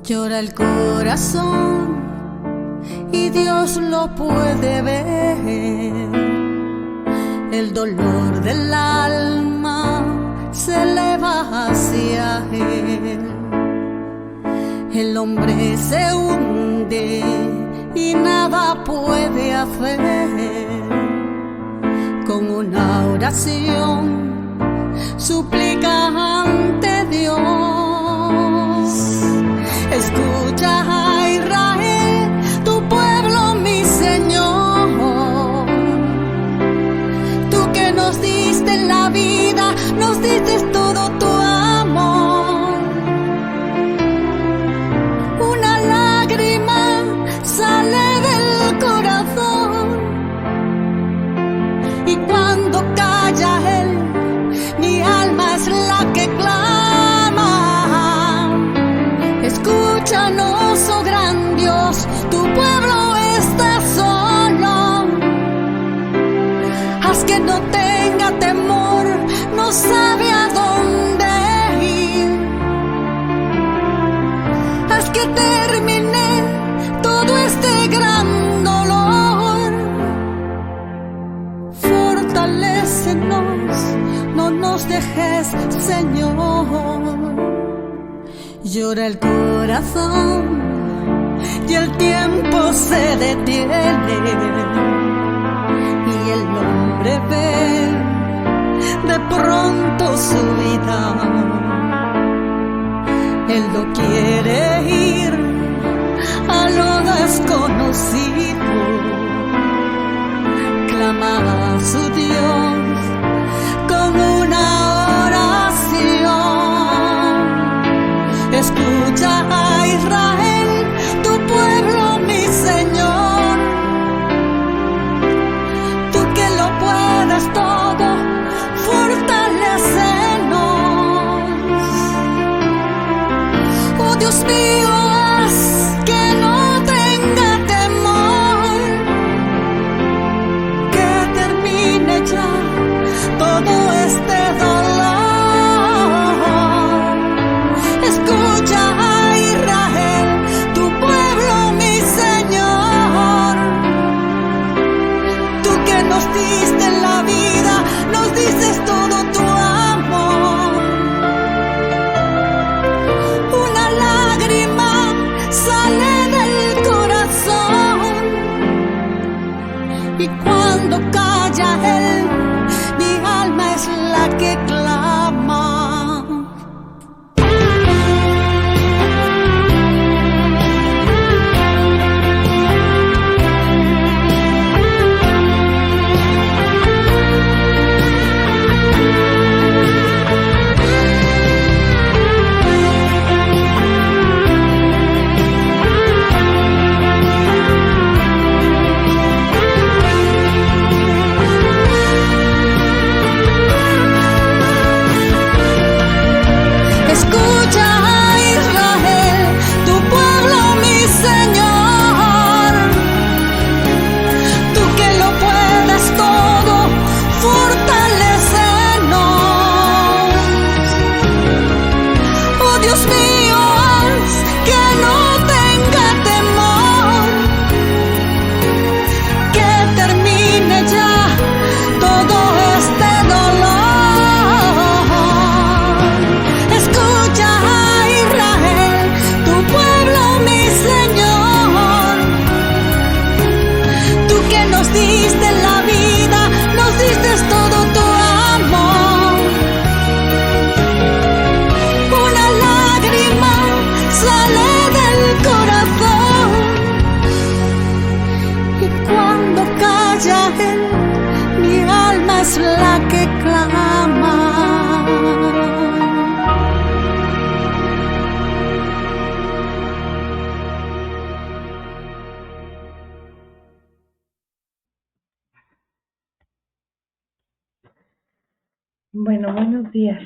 Llora el corazón y Dios lo puede ver. El dolor del alma se eleva hacia Él. El hombre se hunde y nada puede hacer. Con una oración suplica ante Dios. Escucha a Israel, tu pueblo, mi Señor. Tú que nos diste la vida, nos diste todo tu amor. Una lágrima sale del corazón y cuando calla Él, mi alma es la que clama. Escúchanos, oh gran Dios, tu pueblo está solo. Haz que no tenga temor, no sabe a dónde ir. Haz que termine todo este gran dolor. Fortalécenos, no nos dejes, Señor. Llora el corazón y el tiempo se detiene y el hombre ve de pronto su vida. Él no quiere ir a lo desconocido, clama a su Dios con una oración. Escucha a Israel, tu pueblo, mi Señor. Tú que lo puedes todo, fortalécenos. Oh Dios mío, haz que no tenga temor, que termine ya todo este dolor. Escucha a Israel, tu pueblo, mi Señor. Tú que nos diste la vida, nos dices todo tu amor. Una lágrima sale del corazón y cuando calla Él, mi alma es la que clama. La que clama. Bueno, buenos días.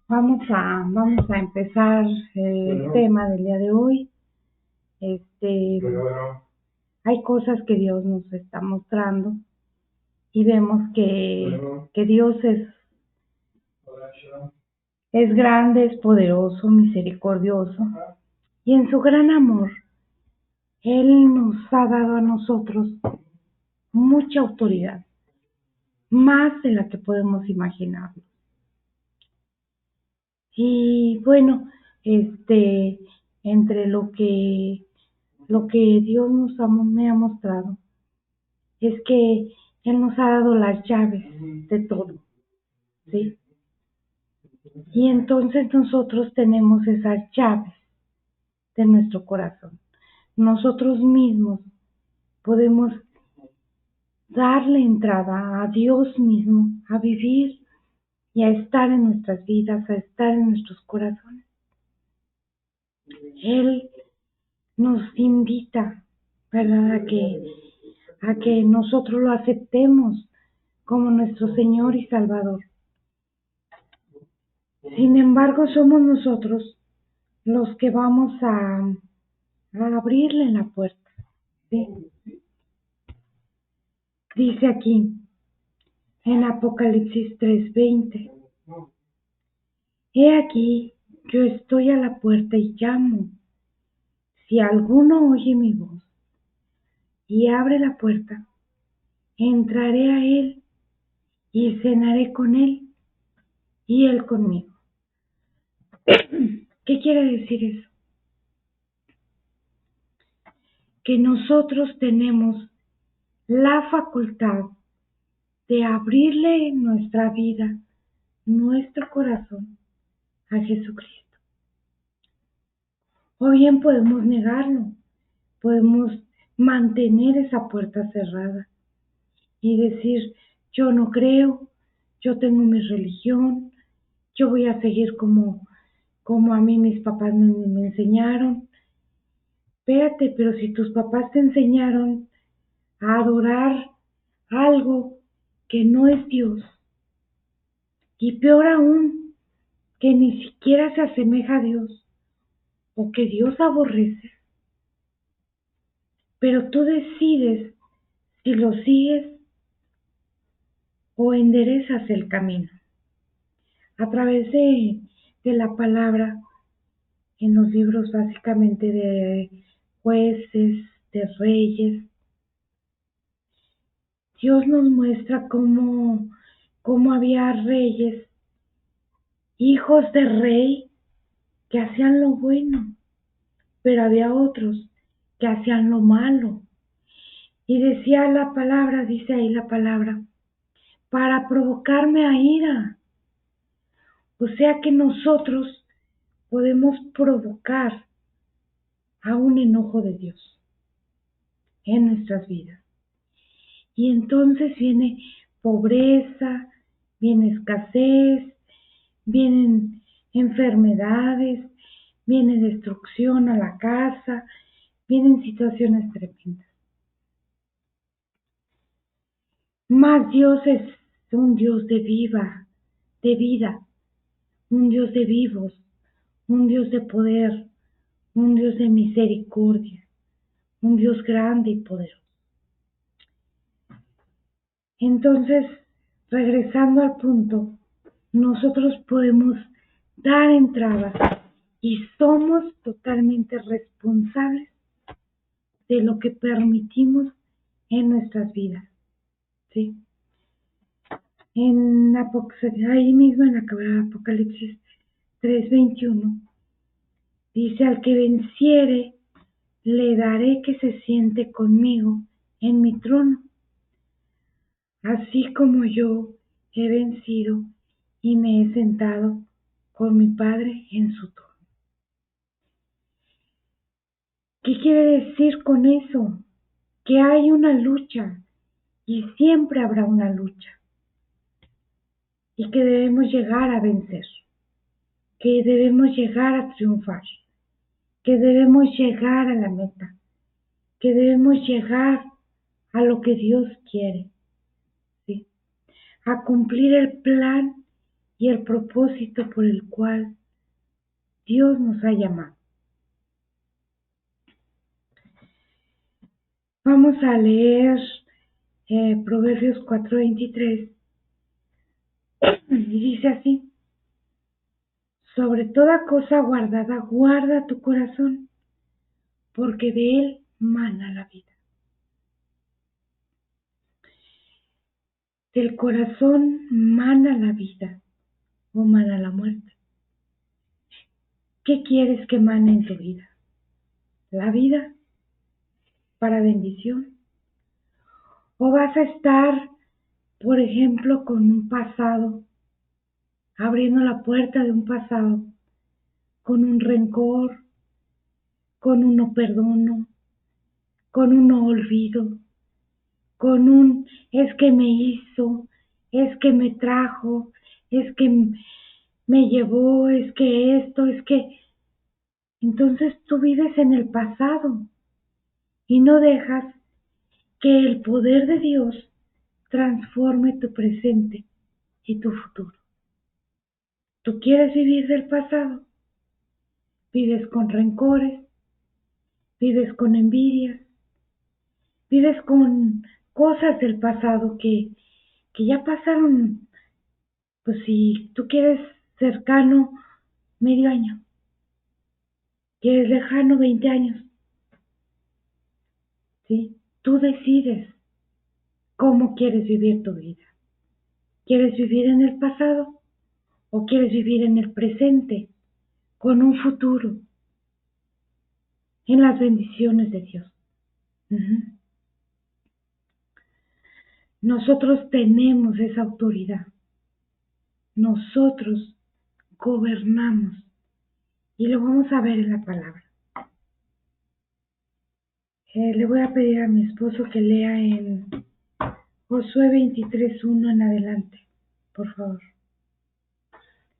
Vamos a empezar el tema del día de hoy. Hay cosas que Dios nos está mostrando y vemos que Dios es Es grande, es poderoso, misericordioso, y en su gran amor, Él nos ha dado a nosotros mucha autoridad, más de la que podemos imaginar. Y bueno, entre lo que Dios me ha mostrado es que Él nos ha dado las llaves de todo, ¿sí? Y entonces nosotros tenemos esas llaves de nuestro corazón. Nosotros mismos podemos darle entrada a Dios mismo, a vivir y a estar en nuestras vidas, a estar en nuestros corazones. Él nos invita, ¿verdad?, a que nosotros lo aceptemos como nuestro Señor y Salvador. Sin embargo, somos nosotros los que vamos a abrirle la puerta, ¿sí? Dice aquí en Apocalipsis 3:20: He aquí, yo estoy a la puerta y llamo. Si alguno oye mi voz y abre la puerta, entraré a él y cenaré con él y él conmigo. ¿Qué quiere decir eso? Que nosotros tenemos la facultad de abrirle nuestra vida, nuestro corazón a Jesucristo. O bien podemos negarlo, podemos mantener esa puerta cerrada y decir: yo no creo, yo tengo mi religión, yo voy a seguir como a mí mis papás me enseñaron. Espérate, pero si tus papás te enseñaron a adorar algo que no es Dios, y peor aún, que ni siquiera se asemeja a Dios, o que Dios aborrece, pero tú decides si lo sigues o enderezas el camino a través de la palabra, en los libros básicamente de Jueces, de Reyes. Dios nos muestra cómo había reyes, hijos de rey, que hacían lo bueno, pero había otros que hacían lo malo. Y decía la palabra, dice ahí la palabra, para provocarme a ira. O sea que nosotros podemos provocar a un enojo de Dios en nuestras vidas. Y entonces viene pobreza, viene escasez, vienen enfermedades, viene destrucción a la casa, vienen situaciones tremendas. Mas Dios es un Dios de vida, un Dios de vivos, un Dios de poder, un Dios de misericordia, un Dios grande y poderoso. Entonces, regresando al punto, nosotros podemos dar entrada y somos totalmente responsables de lo que permitimos en nuestras vidas, ¿sí? Ahí mismo en la Apocalipsis 3:21 dice: al que venciere, le daré que se siente conmigo en mi trono, así como yo he vencido y me he sentado con mi Padre en su trono. ¿Qué quiere decir con eso? Que hay una lucha y siempre habrá una lucha, y que debemos llegar a vencer, que debemos llegar a triunfar, que debemos llegar a la meta, que debemos llegar a lo que Dios quiere, ¿sí? A cumplir el plan y el propósito por el cual Dios nos ha llamado. Vamos a leer Proverbios 4:23 y dice así: Sobre toda cosa guardada, guarda tu corazón, porque de él mana la vida. Del corazón mana la vida o mana la muerte. ¿Qué quieres que mane en tu vida? ¿La vida para bendición? ¿O vas a estar, por ejemplo, con un pasado, abriendo la puerta de un pasado, con un rencor, con un no perdono, con un no olvido, con un es que me hizo, es que me trajo, es que me llevó, es que esto, es que... Entonces tú vives en el pasado y no dejas que el poder de Dios transforme tu presente y tu futuro. Tú quieres vivir del pasado, vives con rencores, vives con envidias, vives con cosas del pasado que ya pasaron. Pues si tú quieres cercano, medio año, quieres lejano, 20 años, ¿sí? Tú decides cómo quieres vivir tu vida. ¿Quieres vivir en el pasado o quieres vivir en el presente con un futuro en las bendiciones de Dios? Uh-huh. Nosotros tenemos esa autoridad. Nosotros gobernamos y lo vamos a ver en la palabra. Le voy a pedir a mi esposo que lea en Josué 23:1 en adelante, por favor.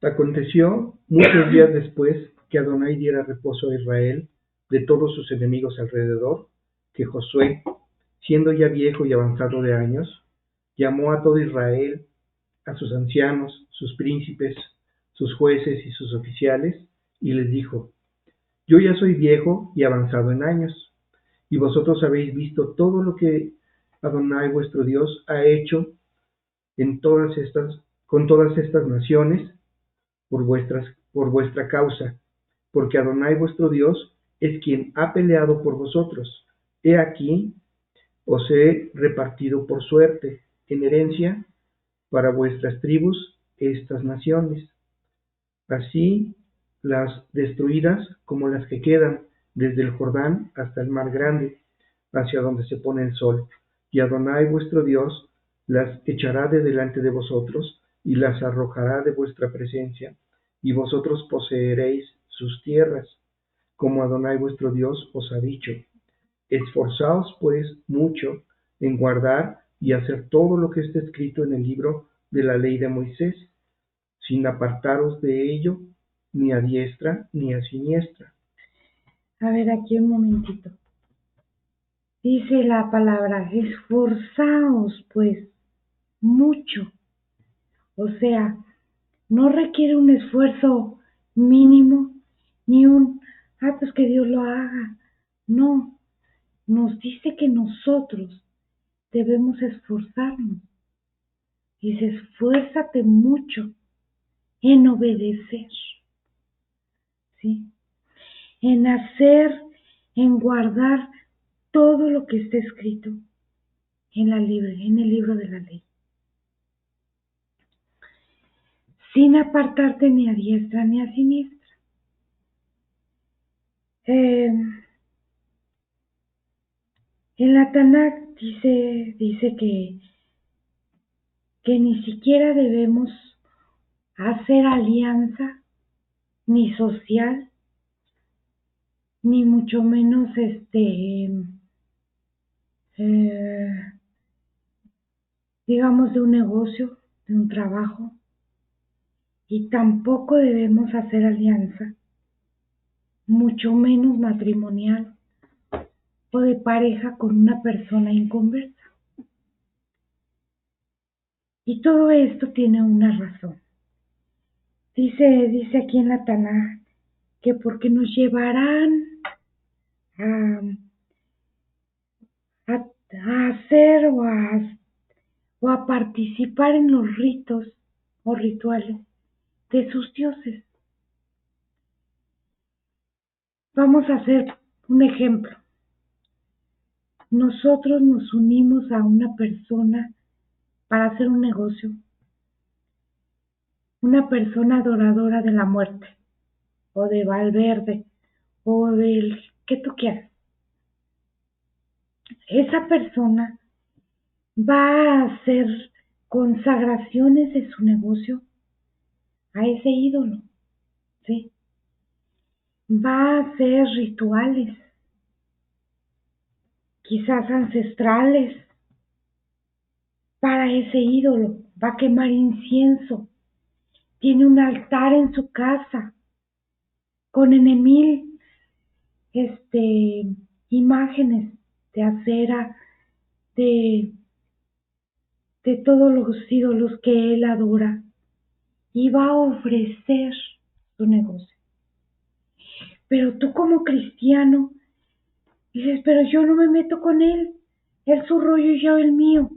Aconteció muchos días después que Adonai diera reposo a Israel de todos sus enemigos alrededor, que Josué, siendo ya viejo y avanzado de años, llamó a todo Israel, a sus ancianos, sus príncipes, sus jueces y sus oficiales, y les dijo: Yo ya soy viejo y avanzado en años, y vosotros habéis visto todo lo que Adonai vuestro Dios ha hecho con todas estas naciones por vuestra causa, porque Adonai vuestro Dios es quien ha peleado por vosotros. He aquí, os he repartido por suerte, en herencia, para vuestras tribus, estas naciones, así las destruidas como las que quedan, desde el Jordán hasta el mar grande, hacia donde se pone el sol. Y Adonai vuestro Dios las echará de delante de vosotros, y las arrojará de vuestra presencia, y vosotros poseeréis sus tierras, como Adonai vuestro Dios os ha dicho. Esforzaos pues mucho en guardar y hacer todo lo que está escrito en el libro de la ley de Moisés, sin apartaros de ello, ni a diestra ni a siniestra. A ver, aquí un momentito. Dice la palabra, esforzaos pues mucho. O sea, no requiere un esfuerzo mínimo, ni pues que Dios lo haga. No, nos dice que nosotros debemos esforzarnos. Dice, esfuérzate mucho en obedecer, ¿sí? En hacer, en guardar todo lo que está escrito en el libro de la ley. Sin apartarte ni a diestra ni a siniestra. En la Tanakh dice que ni siquiera debemos hacer alianza, ni social, ni mucho menos digamos de un negocio, de un trabajo, y tampoco debemos hacer alianza, mucho menos matrimonial o de pareja con una persona inconversa. Y todo esto tiene una razón. Dice aquí en la Tanakh que porque nos llevarán a hacer o a participar en los ritos o rituales de sus dioses. Vamos a hacer un ejemplo. Nosotros nos unimos a una persona para hacer un negocio, una persona adoradora de la muerte, o de Valverde, o del que tú quieras. Esa persona va a hacer consagraciones de su negocio a ese ídolo, ¿sí? Va a hacer rituales, quizás ancestrales, para ese ídolo. Va a quemar incienso. Tiene un altar en su casa con enemil, imágenes de acera, de, de todos los ídolos que él adora, y va a ofrecer su negocio. Pero tú como cristiano dices, pero yo no me meto con él su rollo y yo el mío.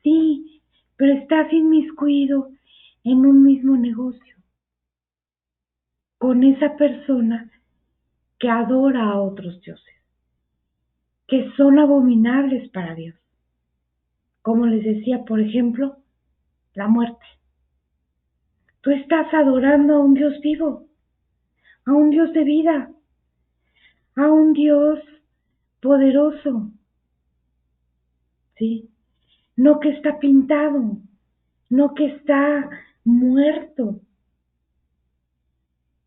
Sí, pero estás inmiscuido en un mismo negocio con esa persona que adora a otros dioses, que son abominables para Dios. Como les decía, por ejemplo, la muerte. Tú estás adorando a un Dios vivo, a un Dios de vida, a un Dios poderoso, ¿sí? No que está pintado, no que está muerto.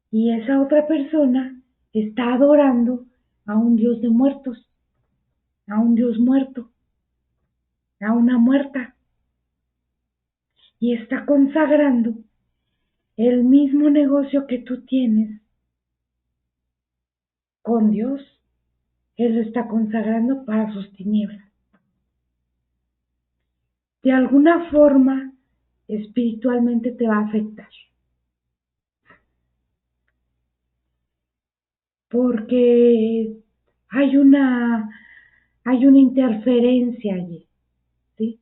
Y esa otra persona está adorando a un Dios de muertos, a un Dios muerto, a una muerta. Y está consagrando el mismo negocio que tú tienes con Dios. Él lo está consagrando para sus tinieblas. De alguna forma, espiritualmente te va a afectar. Porque hay una interferencia allí, ¿sí?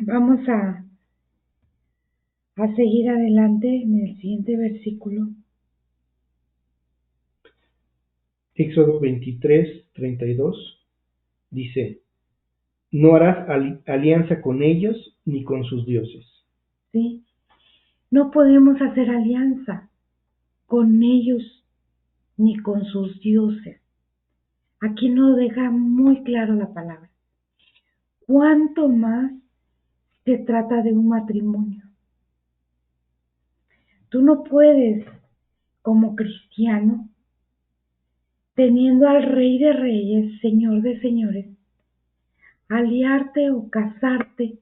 Vamos a seguir adelante en el siguiente versículo. Éxodo 23:32 dice: No harás alianza con ellos ni con sus dioses. ¿Sí? No podemos hacer alianza con ellos ni con sus dioses. Aquí nos deja muy claro la palabra. ¿Cuánto más se trata de un matrimonio? Tú no puedes, como cristiano, teniendo al Rey de Reyes, Señor de Señores, aliarte o casarte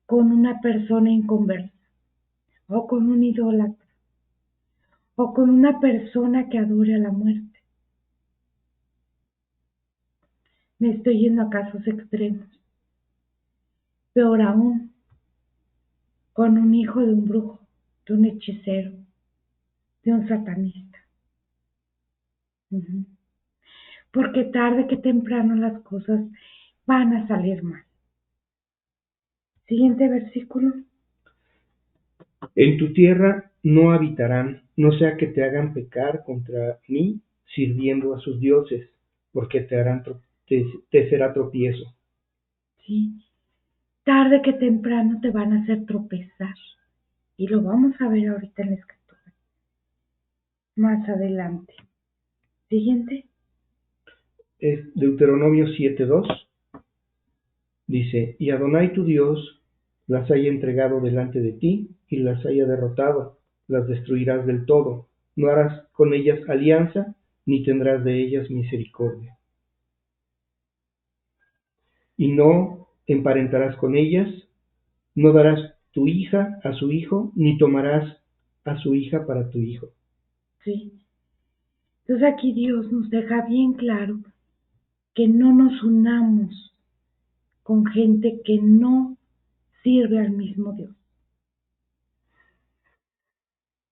con una persona inconversa, o con un idólatra, o con una persona que adore a la muerte. Me estoy yendo a casos extremos. Peor aún, con un hijo de un brujo, de un hechicero, de un satanista. Porque tarde que temprano las cosas van a salir mal. Siguiente versículo. En tu tierra no habitarán, no sea que te hagan pecar contra mí sirviendo a sus dioses, porque te será tropiezo. Sí, tarde que temprano te van a hacer tropezar. Y lo vamos a ver ahorita en la escritura. Más adelante. Siguiente. Es Deuteronomio 7:2. Dice: Y Adonai tu Dios las haya entregado delante de ti y las haya derrotado, las destruirás del todo. No harás con ellas alianza, ni tendrás de ellas misericordia. Y no emparentarás con ellas, no darás tu hija a su hijo, ni tomarás a su hija para tu hijo. Sí. Entonces aquí Dios nos deja bien claro que no nos unamos con gente que no sirve al mismo Dios.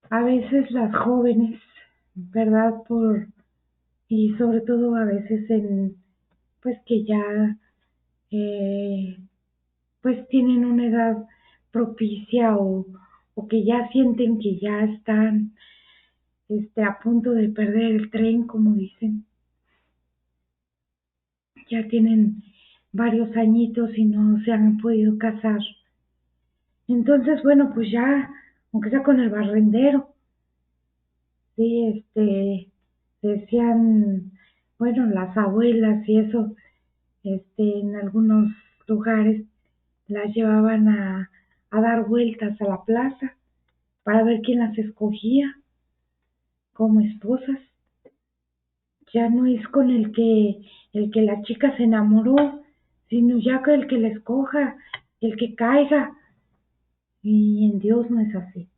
A veces las jóvenes, ¿verdad? Y sobre todo a veces pues que ya, eh, pues tienen una edad propicia o que ya sienten que ya están, a punto de perder el tren, como dicen. Ya tienen varios añitos y no se han podido casar. Entonces, bueno, pues ya, aunque sea con el barrendero, sí, decían, bueno, las abuelas y eso, en algunos lugares las llevaban a dar vueltas a la plaza para ver quién las escogía como esposas. Ya no es con el que la chica se enamoró, sino ya con el que la escoja, el que caiga. Y en Dios no es así.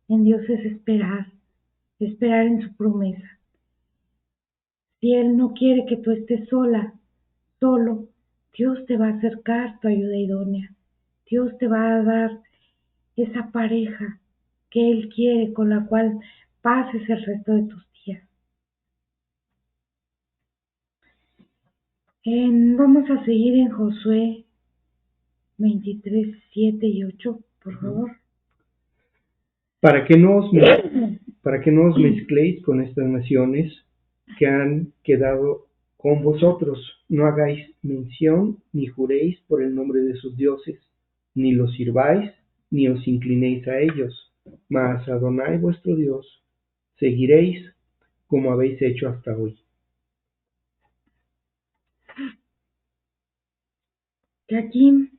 En Dios es esperar en su promesa. Si Él no quiere que tú estés sola, solo, Dios te va a acercar tu ayuda idónea. Dios te va a dar esa pareja que Él quiere, con la cual pases el resto de tus días. Vamos a seguir en Josué 23, 7 y 8, por favor. Para que no os mezcléis con estas naciones que han quedado con vosotros. No hagáis mención ni juréis por el nombre de sus dioses, ni los sirváis, ni os inclinéis a ellos. Mas a Adonai vuestro Dios seguiréis como habéis hecho hasta hoy. Que aquí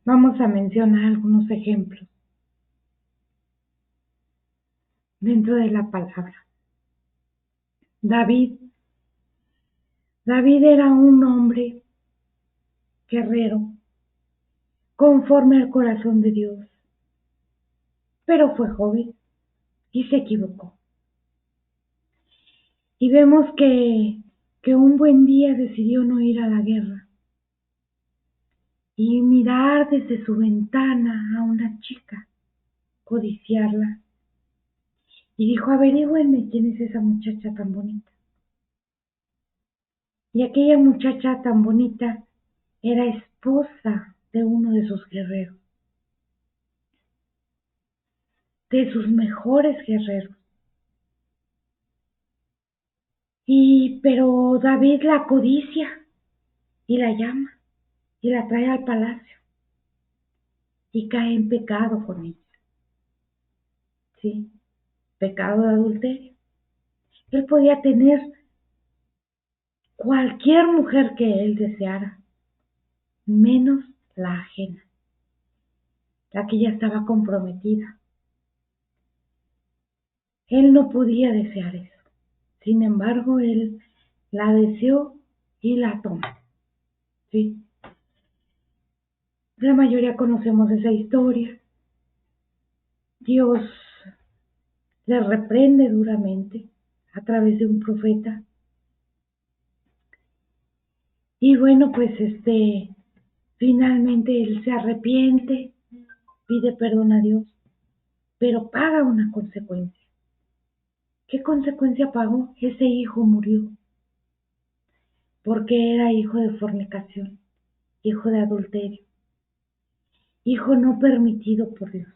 vamos a mencionar algunos ejemplos dentro de la palabra. David era un hombre guerrero, conforme al corazón de Dios, pero fue joven y se equivocó. Y vemos que un buen día decidió no ir a la guerra y mirar desde su ventana a una chica, codiciarla. Y dijo, averígüenme quién es esa muchacha tan bonita. Y aquella muchacha tan bonita era esposa de uno de sus guerreros, de sus mejores guerreros. Pero David la codicia y la llama y la trae al palacio y cae en pecado con ella. Sí, pecado de adulterio. Él podía tener cualquier mujer que él deseara, menos la ajena, la que ya estaba comprometida. Él no podía desear eso. Sin embargo, él la deseó y la tomó. Sí. La mayoría conocemos esa historia. Dios le reprende duramente a través de un profeta. Y bueno, pues finalmente él se arrepiente, pide perdón a Dios, pero paga una consecuencia. ¿Qué consecuencia pagó? Ese hijo murió, porque era hijo de fornicación, hijo de adulterio, hijo no permitido por Dios.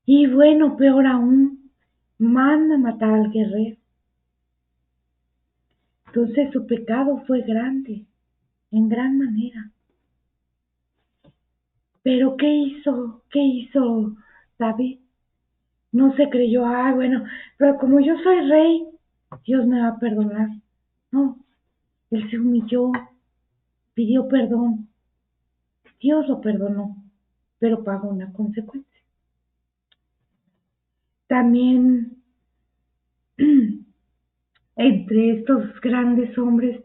Y bueno, peor aún, manda a matar al guerrero. Entonces su pecado fue grande, en gran manera. Pero ¿qué hizo? ¿Qué hizo David? No se creyó, bueno, pero como yo soy rey, Dios me va a perdonar. No, él se humilló, pidió perdón. Dios lo perdonó, pero pagó una consecuencia. También entre estos grandes hombres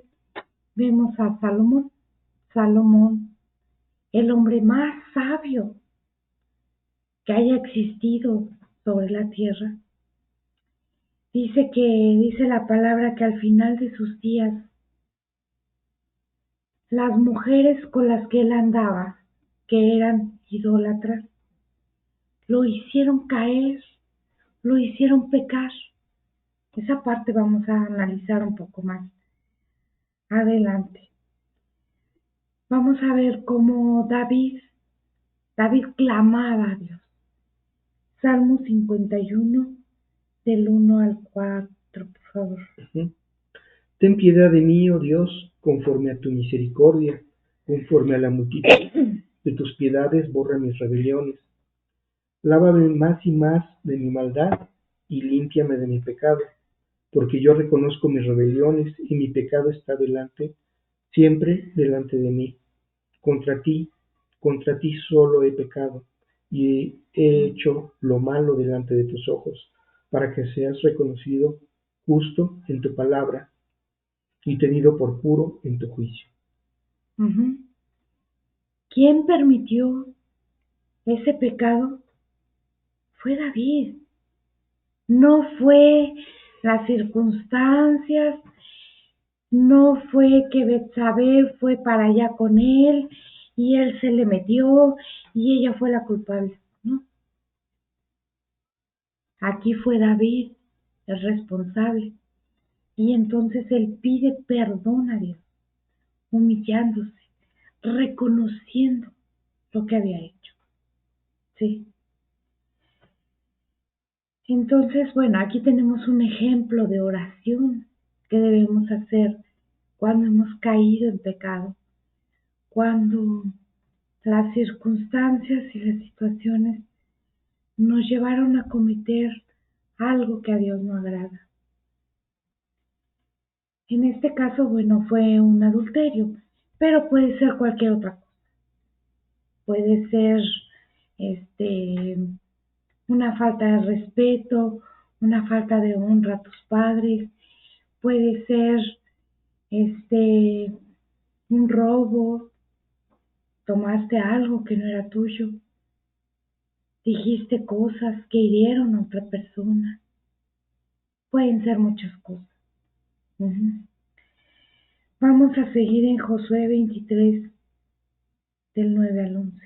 vemos a Salomón. Salomón, el hombre más sabio que haya existido sobre la tierra. Dice la palabra que al final de sus días, las mujeres con las que él andaba, que eran idólatras, lo hicieron caer, lo hicieron pecar. Esa parte vamos a analizar un poco más adelante. Vamos a ver cómo David clamaba a Dios. Salmo 51, del 1 al 4, por favor. Ten piedad de mí, oh Dios, conforme a tu misericordia, conforme a la multitud de tus piedades, borra mis rebeliones. Lávame más y más de mi maldad y límpiame de mi pecado, porque yo reconozco mis rebeliones y mi pecado está siempre delante de mí. Contra ti solo he pecado y he hecho lo malo delante de tus ojos, para que seas reconocido justo en tu palabra y tenido por puro en tu juicio. Uh-huh. ¿Quién permitió ese pecado? Fue David. No fue las circunstancias, no fue que Betsabé fue para allá con él y él se le metió y ella fue la culpable, ¿no? Aquí fue David el responsable y entonces él pide perdón a Dios, humillándose, reconociendo lo que había hecho, ¿sí? Entonces, bueno, aquí tenemos un ejemplo de oración que debemos hacer cuando hemos caído en pecado, cuando las circunstancias y las situaciones nos llevaron a cometer algo que a Dios no agrada. En este caso, bueno, fue un adulterio, pero puede ser cualquier otra cosa. Puede ser una falta de respeto, una falta de honra a tus padres, puede ser un robo, tomaste algo que no era tuyo, dijiste cosas que hirieron a otra persona, pueden ser muchas cosas. Uh-huh. Vamos a seguir en Josué 23, del 9 al 11.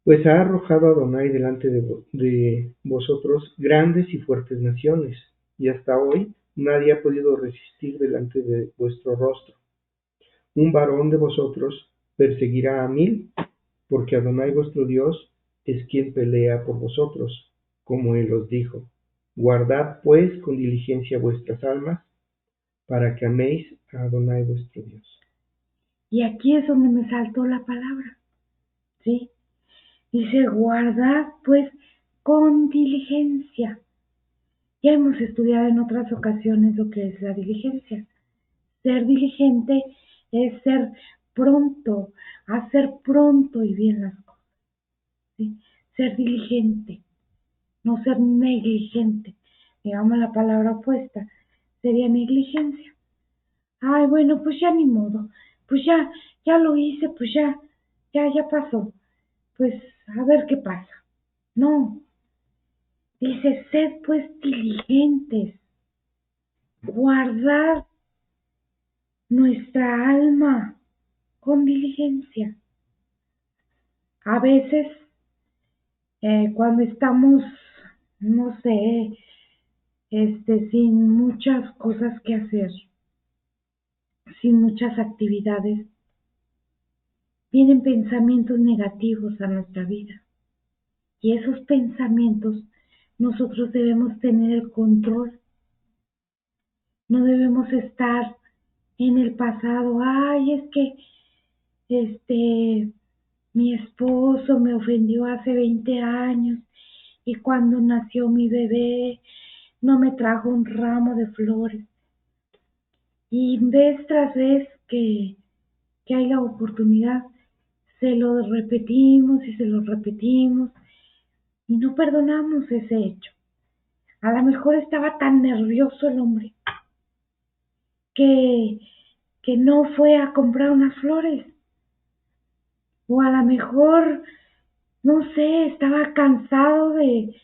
Pues ha arrojado Adonai delante de vosotros grandes y fuertes naciones, y hasta hoy nadie ha podido resistir delante de vuestro rostro. Un varón de vosotros perseguirá a 1000, porque Adonai vuestro Dios es quien pelea por vosotros, como él os dijo. Guardad pues con diligencia vuestras almas, para que améis a Adonai vuestro Dios. Y aquí es donde me saltó la palabra, ¿sí? Dice, guardad pues con diligencia. Ya hemos estudiado en otras ocasiones lo que es la diligencia. Ser diligente es ser pronto, hacer pronto y bien las cosas, ¿sí? Ser diligente, no ser negligente. Digamos la palabra opuesta, sería negligencia. Ay, bueno, pues ya ni modo, pues ya lo hice, pues ya pasó. Pues a ver qué pasa. No, dice, sed pues diligentes, guardad nuestra alma con diligencia. A veces, cuando estamos, no sé, sin muchas cosas que hacer, sin muchas actividades, vienen pensamientos negativos a nuestra vida. Y esos pensamientos nosotros debemos tener el control. No debemos estar en el pasado. Ay, es que mi esposo me ofendió hace 20 años y cuando nació mi bebé no me trajo un ramo de flores. Y vez tras vez que hay la oportunidad, se lo repetimos y se lo repetimos y no perdonamos ese hecho. A lo mejor estaba tan nervioso el hombre que, que no fue a comprar unas flores. O a lo mejor, no sé, estaba cansado de,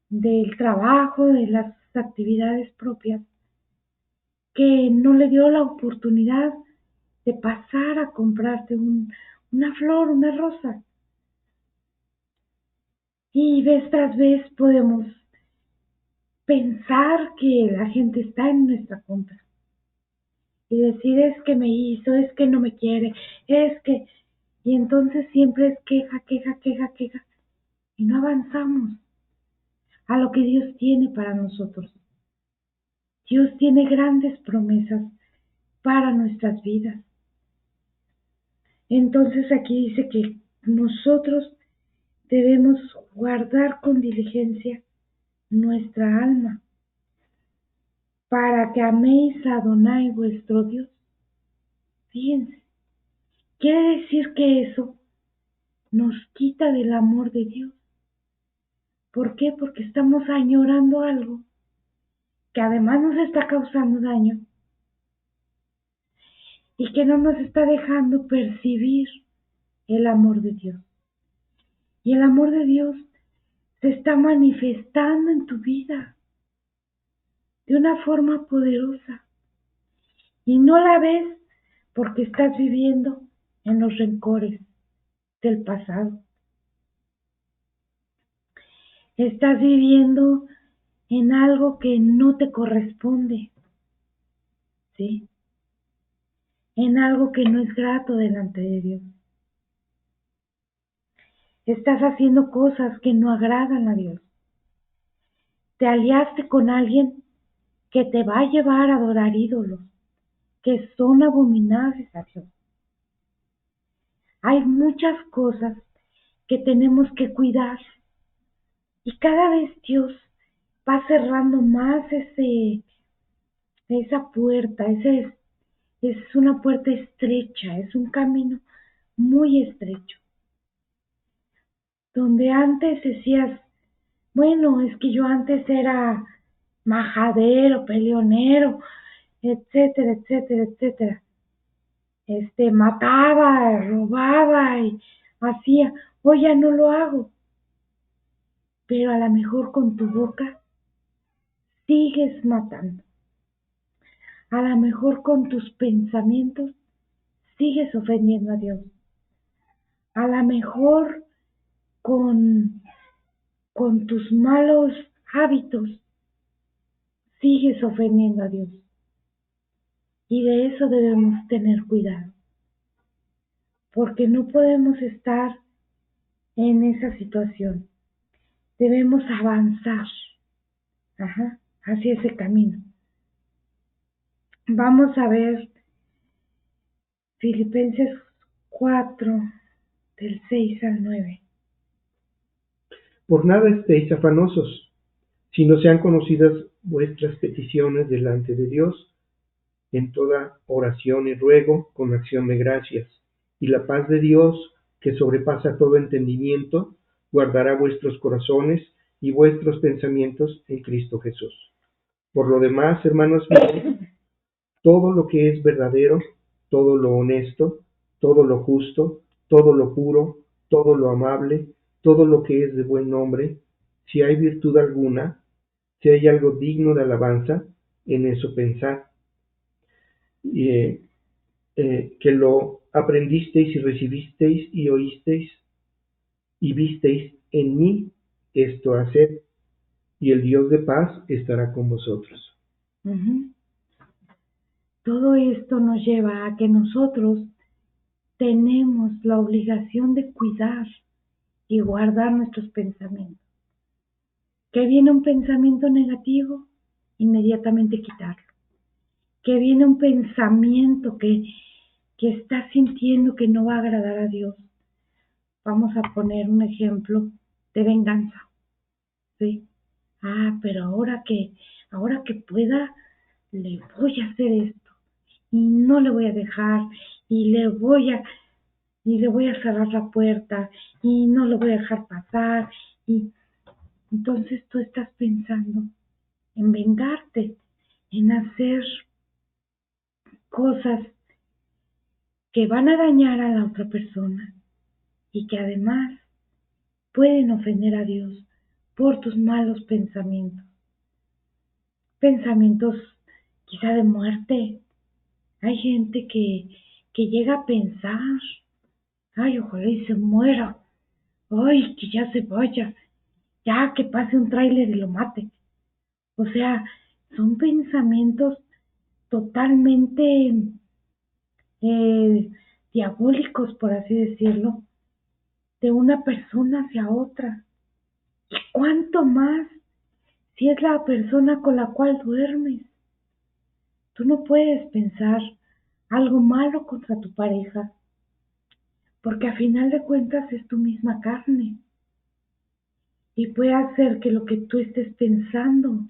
del trabajo, de las actividades propias, que no le dio la oportunidad de pasar a comprarte una flor, una rosa. Y vez tras vez podemos pensar que la gente está en nuestra contra y decir es que me hizo, es que no me quiere, es que... Y entonces siempre es queja, queja, queja, queja. y no avanzamos a lo que Dios tiene para nosotros. Dios tiene grandes promesas para nuestras vidas. Entonces aquí dice que nosotros debemos guardar con diligencia nuestra alma para que améis a Adonai vuestro Dios. Fíjense, quiere decir que eso nos quita del amor de Dios. ¿Por qué? Porque estamos añorando algo que además nos está causando daño y que no nos está dejando percibir el amor de Dios. Y el amor de Dios se está manifestando en tu vida de una forma poderosa y no la ves porque estás viviendo en los rencores del pasado. Estás viviendo en algo que no te corresponde, ¿sí? En algo que no es grato delante de Dios. Estás haciendo cosas que no agradan a Dios. Te aliaste con alguien que te va a llevar a adorar ídolos, que son abominables a Dios. Hay muchas cosas que tenemos que cuidar y cada vez Dios va cerrando más esa puerta. Es una puerta estrecha, es un camino muy estrecho. Donde antes decías, bueno, es que yo antes era majadero, peleonero, etcétera, etcétera, etcétera. Mataba, robaba y hacía. Hoy ya no lo hago. Pero a lo mejor con tu boca sigues matando. A lo mejor con tus pensamientos sigues ofendiendo a Dios. A lo mejor con tus malos hábitos sigues ofendiendo a Dios. Y de eso debemos tener cuidado. Porque no podemos estar en esa situación. Debemos avanzar hacia ese camino. Vamos a ver Filipenses 4, del 6 al 9. Por nada estéis afanosos, sino sean conocidas vuestras peticiones delante de Dios, en toda oración y ruego, con acción de gracias. Y la paz de Dios, que sobrepasa todo entendimiento, guardará vuestros corazones y vuestros pensamientos en Cristo Jesús. Por lo demás, hermanos míos, todo lo que es verdadero, todo lo honesto, todo lo justo, todo lo puro, todo lo amable, todo lo que es de buen nombre, si hay virtud alguna, si hay algo digno de alabanza, en eso pensad. Que lo aprendisteis y recibisteis y oísteis y visteis en mí, esto haced, y el Dios de paz estará con vosotros. Todo esto nos lleva a que nosotros tenemos la obligación de cuidar y guardar nuestros pensamientos. Que viene un pensamiento negativo, inmediatamente quitarlo. Que viene un pensamiento que estás sintiendo que no va a agradar a Dios. Vamos a poner un ejemplo de venganza, ¿sí? Pero ahora que pueda, le voy a hacer esto y no le voy a dejar y le voy a cerrar la puerta y no lo voy a dejar pasar. Y entonces tú estás pensando en vengarte, en hacer cosas que van a dañar a la otra persona y que además pueden ofender a Dios por tus malos pensamientos. Pensamientos quizá de muerte. Hay gente que llega a pensar, ojalá y se muera, que ya se vaya, ya que pase un tráiler y lo mate. O sea, son pensamientos totalmente diabólicos, por así decirlo, de una persona hacia otra. ¿Cuánto más si es la persona con la cual duermes? Tú no puedes pensar algo malo contra tu pareja, porque a final de cuentas es tu misma carne. Y puede hacer que lo que tú estés pensando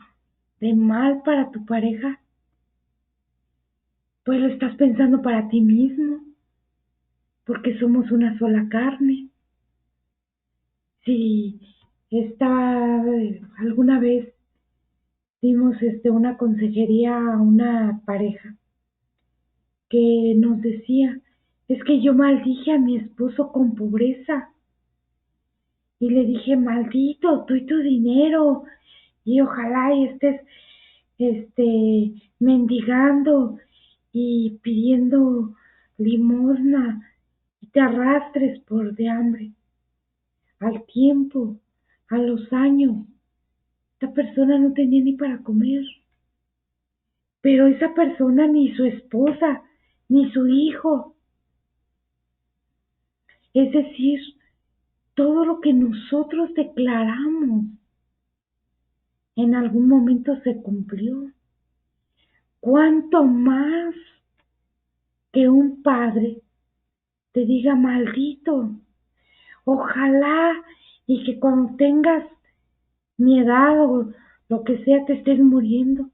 de mal para tu pareja, pues lo estás pensando para ti mismo, porque somos una sola carne. Si alguna vez dimos una consejería a una pareja que nos decía, es que yo maldije a mi esposo con pobreza. Y le dije, maldito, tú y tu dinero. Y ojalá y estés, mendigando y pidiendo limosna y te arrastres por de hambre. Al tiempo, a los años, esta persona no tenía ni para comer. Pero esa persona ni su esposa, ni su hijo. Es decir, todo lo que nosotros declaramos en algún momento se cumplió. ¿Cuánto más que un padre te diga maldito? Ojalá y que cuando tengas mi edad o lo que sea te estés muriendo.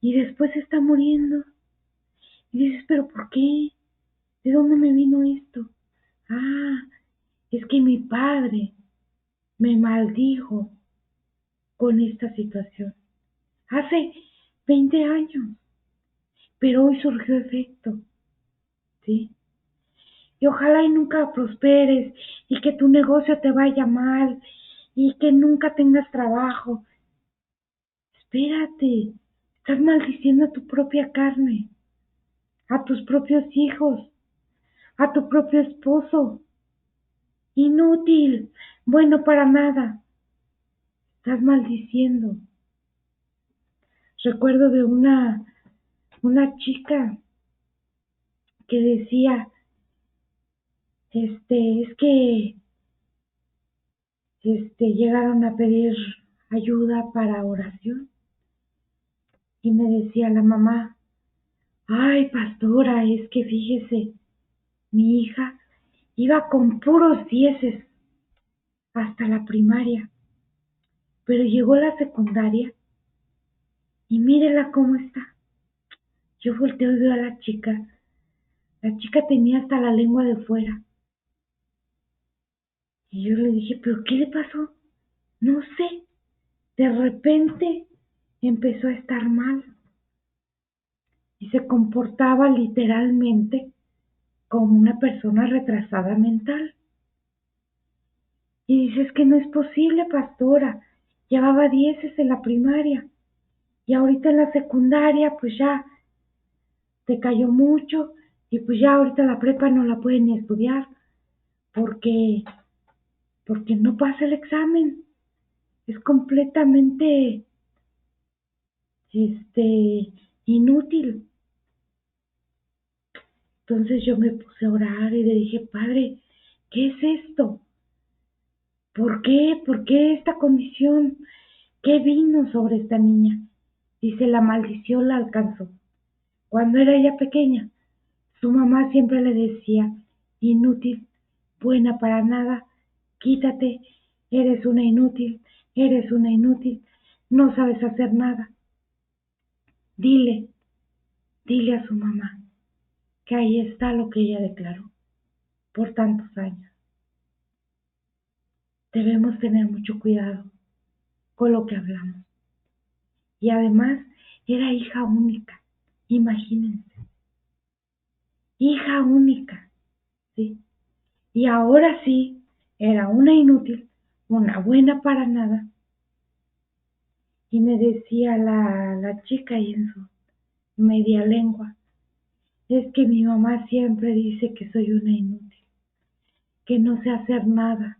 Y después está muriendo. Y dices, ¿pero por qué? ¿De dónde me vino esto? Ah, es que mi padre me maldijo con esta situación. Hace 20 años, pero hoy surgió efecto, ¿sí? Y ojalá y nunca prosperes y que tu negocio te vaya mal y que nunca tengas trabajo. Espérate, estás maldiciendo a tu propia carne, a tus propios hijos, a tu propio esposo. Inútil, bueno para nada. Estás maldiciendo. Recuerdo de una chica que decía, es que llegaron a pedir ayuda para oración y me decía la mamá, ay pastora, es que fíjese, mi hija iba con puros dieces hasta la primaria, pero llegó la secundaria y mírela cómo está. Yo volteo y veo a la chica tenía hasta la lengua de fuera. Y yo le dije, ¿pero qué le pasó? No sé, de repente empezó a estar mal y se comportaba literalmente como una persona retrasada mental. Y dices que no es posible, pastora, llevaba dieces en la primaria y ahorita en la secundaria pues ya te cayó mucho y pues ya ahorita la prepa no la puede ni estudiar porque, porque no pasa el examen. Es completamente inútil. Entonces yo me puse a orar y le dije, Padre, ¿qué es esto? ¿Por qué? ¿Por qué esta condición? ¿Qué vino sobre esta niña? Dice, la maldición la alcanzó. Cuando era ella pequeña, su mamá siempre le decía, inútil, buena para nada, quítate, eres una inútil, no sabes hacer nada. Dile, dile a su mamá que ahí está lo que ella declaró por tantos años. Debemos tener mucho cuidado con lo que hablamos. Y además era hija única, imagínense, hija única, ¿sí? Y ahora sí, era una inútil, una buena para nada. Y me decía la chica ahí en su media lengua, es que mi mamá siempre dice que soy una inútil, que no sé hacer nada.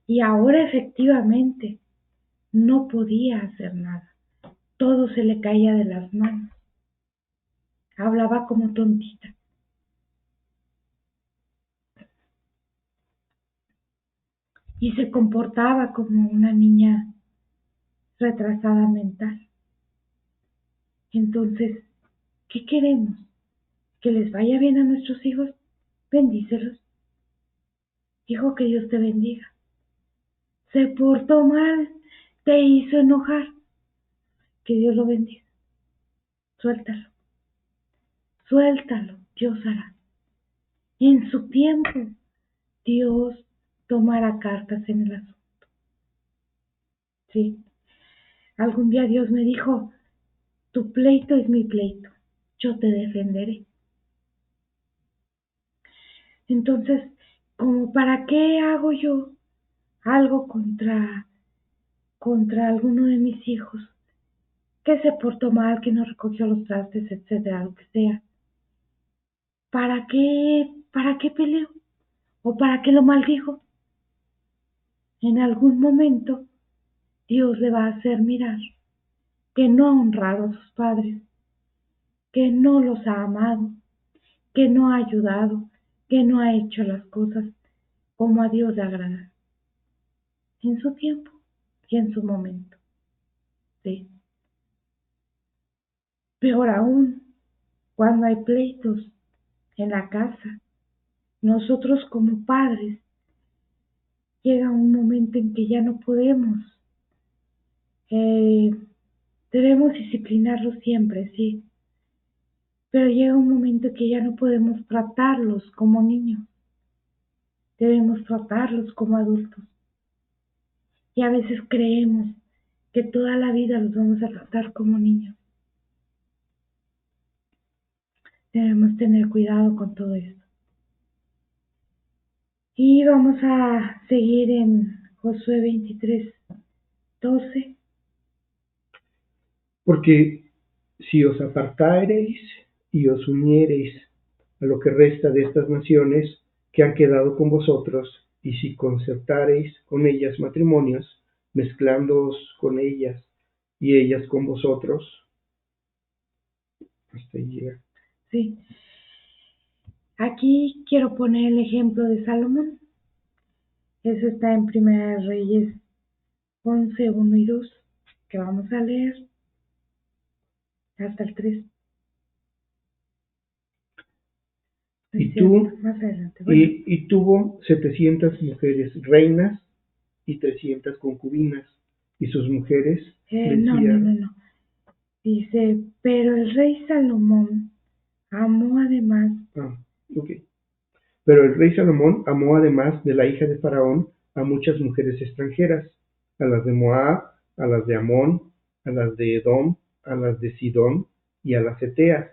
Y ahora efectivamente no podía hacer nada. Todo se le caía de las manos. Hablaba como tontita. y se comportaba como una niña retrasada mental. Entonces, ¿qué queremos? ¿Que les vaya bien a nuestros hijos? Bendícelos. Hijo, que Dios te bendiga. Se portó mal, te hizo enojar. Que Dios lo bendiga. Suéltalo. Suéltalo. Dios hará. En su tiempo, Dios tomará cartas en el asunto. Sí. Algún día Dios me dijo, tu pleito es mi pleito. Yo te defenderé. Entonces, ¿como para qué hago yo algo contra alguno de mis hijos que se portó mal, que no recogió los trastes, etcétera, lo que sea? ¿Para qué peleo? ¿O para qué lo maldigo? En algún momento Dios le va a hacer mirar que no ha honrado a sus padres, que no los ha amado, que no ha ayudado, que no ha hecho las cosas como a Dios le agrada, en su tiempo y en su momento. ¿Sí? Peor aún, cuando hay pleitos en la casa, nosotros como padres llega un momento en que ya no podemos. Debemos disciplinarlos siempre, sí, pero llega un momento que ya no podemos tratarlos como niños, debemos tratarlos como adultos. Y a veces creemos que toda la vida los vamos a tratar como niños. Debemos tener cuidado con todo esto. Y vamos a seguir en Josué 23:12. Porque si os apartareis y os uniereis a lo que resta de estas naciones que han quedado con vosotros, y si concertareis con ellas matrimonios, mezclándoos con ellas y ellas con vosotros, hasta ahí llega. Sí. Aquí quiero poner el ejemplo de Salomón. Eso está en Primera de Reyes 11, 1 y 2, que vamos a leer hasta el 3. Y tú, Más adelante. Bueno, y tuvo 700 mujeres reinas y 300 concubinas, y sus mujeres no. Dice, pero el rey Salomón amó además. Ah, ok. Pero el rey Salomón amó además de la hija de Faraón a muchas mujeres extranjeras, a las de Moab, a las de Amón, a las de Edom, a las de Sidón y a las Eteas,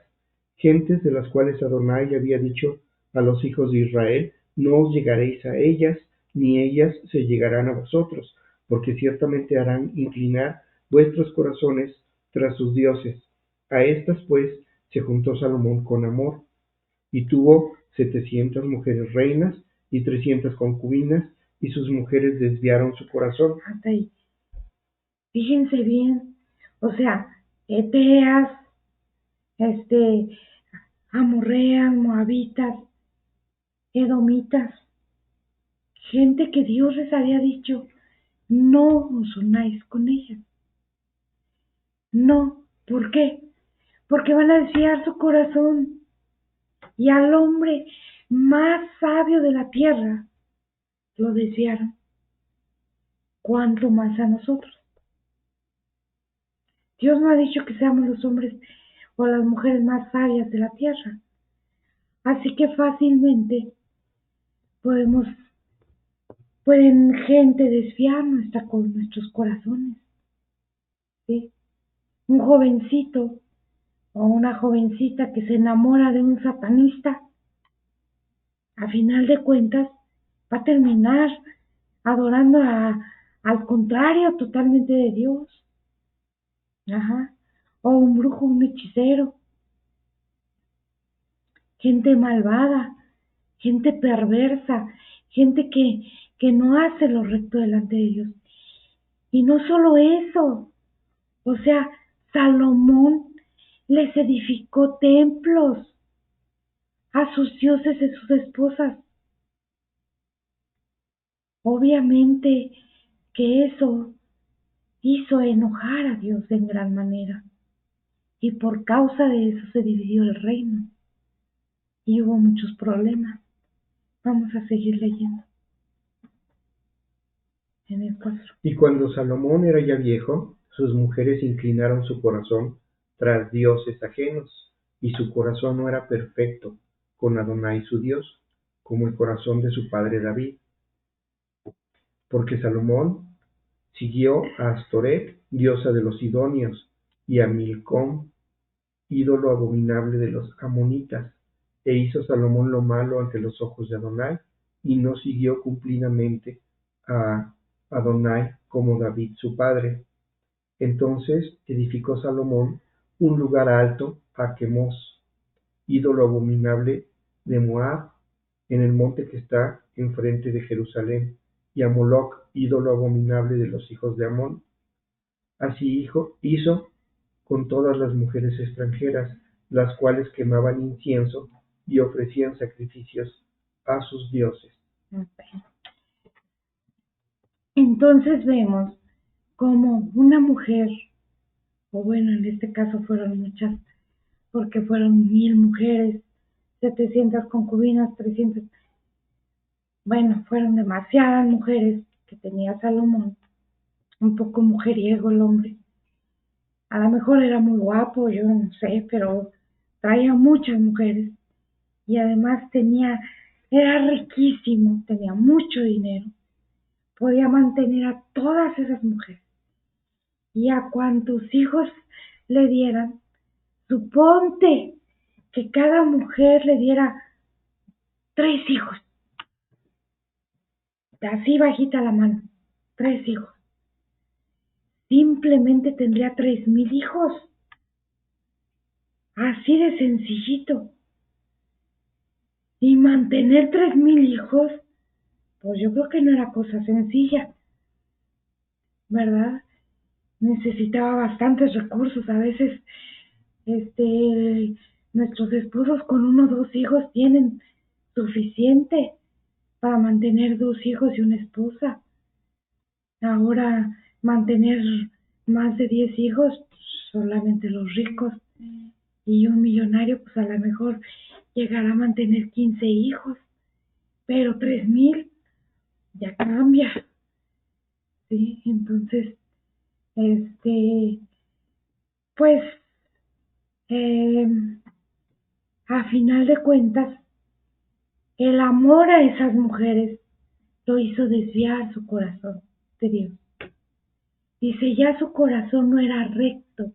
gentes de las cuales Adonai había dicho a los hijos de Israel, no os llegaréis a ellas, ni ellas se llegarán a vosotros, porque ciertamente harán inclinar vuestros corazones tras sus dioses. A estas pues se juntó Salomón con amor, y tuvo 700 mujeres reinas y 300 concubinas, y sus mujeres desviaron su corazón. Hasta ahí. Fíjense bien, o sea, Eteas, amorreas, moabitas, edomitas, gente que Dios les había dicho, no os unáis con ellas. No, ¿por qué? Porque van a desviar su corazón. Y al hombre más sabio de la tierra lo desviaron. ¿Cuánto más a nosotros? Dios no ha dicho que seamos los hombres o las mujeres más sabias de la tierra. Así que fácilmente pueden gente desviar nuestros corazones. ¿Sí? Un jovencito o una jovencita que se enamora de un satanista, a final de cuentas va a terminar adorando al contrario totalmente de Dios. Ajá. O un brujo, un hechicero. Gente malvada, gente perversa, gente que no hace lo recto delante de Dios. Y no solo eso, o sea, Salomón les edificó templos a sus dioses y sus esposas. Obviamente que eso hizo enojar a Dios en gran manera, y por causa de eso se dividió el reino y hubo muchos problemas. Vamos a seguir leyendo en el 4. Y cuando Salomón era ya viejo, sus mujeres inclinaron su corazón tras dioses ajenos, y su corazón no era perfecto con Adonai su Dios, como el corazón de su padre David. Porque Salomón siguió a Astoret, diosa de los sidonios, y a Milcom, ídolo abominable de los amonitas, e hizo Salomón lo malo ante los ojos de Adonai, y no siguió cumplidamente a Adonai como David su padre. Entonces edificó Salomón un lugar alto a Quemos, ídolo abominable de Moab, en el monte que está enfrente de Jerusalén, y a Moloc, ídolo abominable de los hijos de Amón. Así hizo con todas las mujeres extranjeras, las cuales quemaban incienso y ofrecían sacrificios a sus dioses. Entonces vemos como una mujer, o bueno, en este caso fueron muchas, porque fueron 1000 mujeres, 700 concubinas, 300, bueno, fueron demasiadas mujeres que tenía Salomón, un poco mujeriego el hombre. A lo mejor era muy guapo, yo no sé, pero traía muchas mujeres y además era riquísimo, tenía mucho dinero, podía mantener a todas esas mujeres y a cuantos hijos le dieran. Suponte que cada mujer le diera 3 hijos, así bajita la mano, 3 hijos. Simplemente tendría 3000 hijos, así de sencillito. Y mantener 3000 hijos, pues yo creo que no era cosa sencilla, ¿verdad? Necesitaba bastantes recursos. A veces, nuestros esposos con 1 o 2 hijos tienen suficiente para mantener 2 hijos y una esposa. Ahora, mantener más de 10 hijos, solamente los ricos. Y un millonario, pues a lo mejor llegará a mantener 15 hijos. Pero 3000 ya cambia, ¿sí? Entonces, pues, eh, a final de cuentas, el amor a esas mujeres lo hizo desviar su corazón de Dios. Dice, ya su corazón no era recto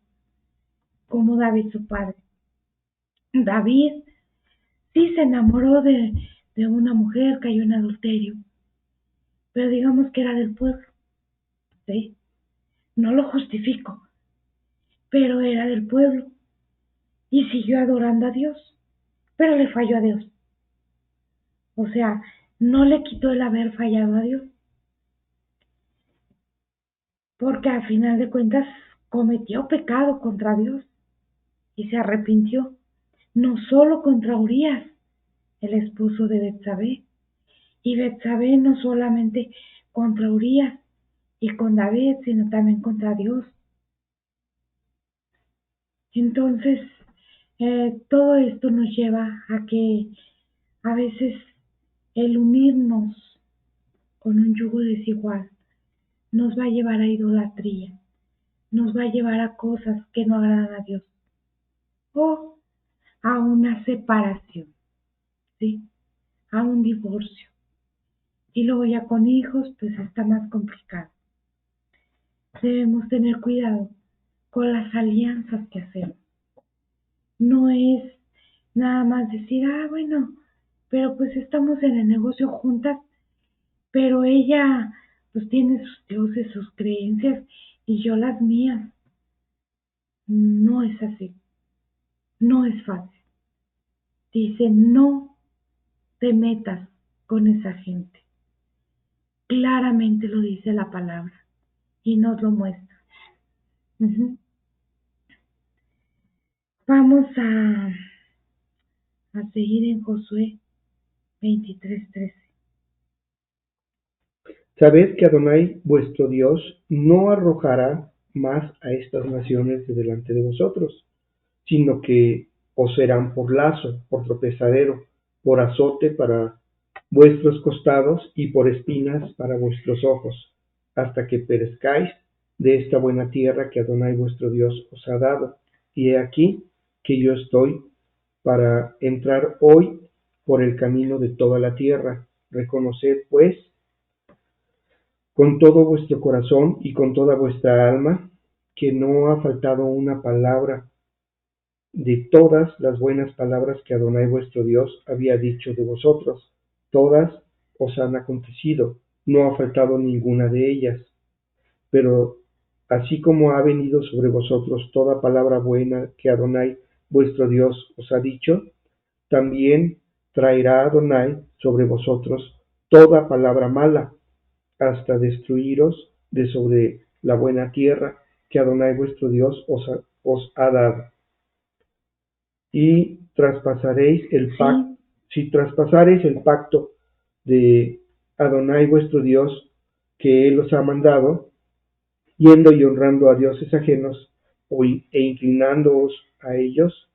como David su padre. David sí se enamoró de una mujer, cayó en adulterio, pero digamos que era del pueblo, ¿sí? No lo justifico, pero era del pueblo y siguió adorando a Dios, pero le falló a Dios. O sea, no le quitó el haber fallado a Dios, porque al final de cuentas cometió pecado contra Dios y se arrepintió, no solo contra Urías, el esposo de Betsabé, y Betsabé no solamente contra Urías y con David, sino también contra Dios. Entonces, todo esto nos lleva a que a veces el unirnos con un yugo desigual nos va a llevar a idolatría, nos va a llevar a cosas que no agradan a Dios o a una separación, ¿sí? A un divorcio. Y luego ya con hijos, pues está más complicado. Debemos tener cuidado con las alianzas que hacemos. No es nada más decir, bueno, pero pues estamos en el negocio juntas, pero ella pues tiene sus dioses, sus creencias y yo las mías. No es así, no es fácil. Dice, no te metas con esa gente. Claramente lo dice la palabra y nos lo muestra. Vamos a seguir en Josué 23:13. Sabed que Adonai vuestro Dios no arrojará más a estas naciones de delante de vosotros, sino que os serán por lazo, por tropezadero, por azote para vuestros costados y por espinas para vuestros ojos, hasta que perezcáis de esta buena tierra que Adonai vuestro Dios os ha dado. Y he aquí que yo estoy para entrar hoy por el camino de toda la tierra. Reconoced, pues, con todo vuestro corazón y con toda vuestra alma, que no ha faltado una palabra de todas las buenas palabras que Adonai vuestro Dios había dicho de vosotros. Todas os han acontecido, no ha faltado ninguna de ellas. Pero así como ha venido sobre vosotros toda palabra buena que Adonai vuestro Dios os ha dicho, también traerá Adonai sobre vosotros toda palabra mala, hasta destruiros de sobre la buena tierra que Adonai vuestro Dios os ha dado. Y traspasaréis el pacto, si traspasaréis el pacto de Adonai vuestro Dios que Él os ha mandado, yendo y honrando a dioses ajenos e inclinándoos a ellos,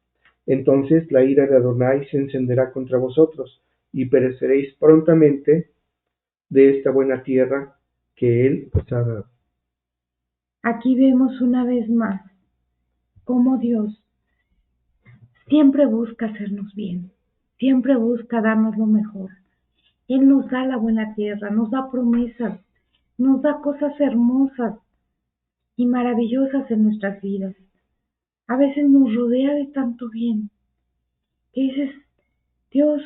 entonces la ira de Adonai se encenderá contra vosotros y pereceréis prontamente de esta buena tierra que Él os ha dado. Aquí vemos una vez más cómo Dios siempre busca hacernos bien, siempre busca darnos lo mejor. Él nos da la buena tierra, nos da promesas, nos da cosas hermosas y maravillosas en nuestras vidas. A veces nos rodea de tanto bien que dices, Dios,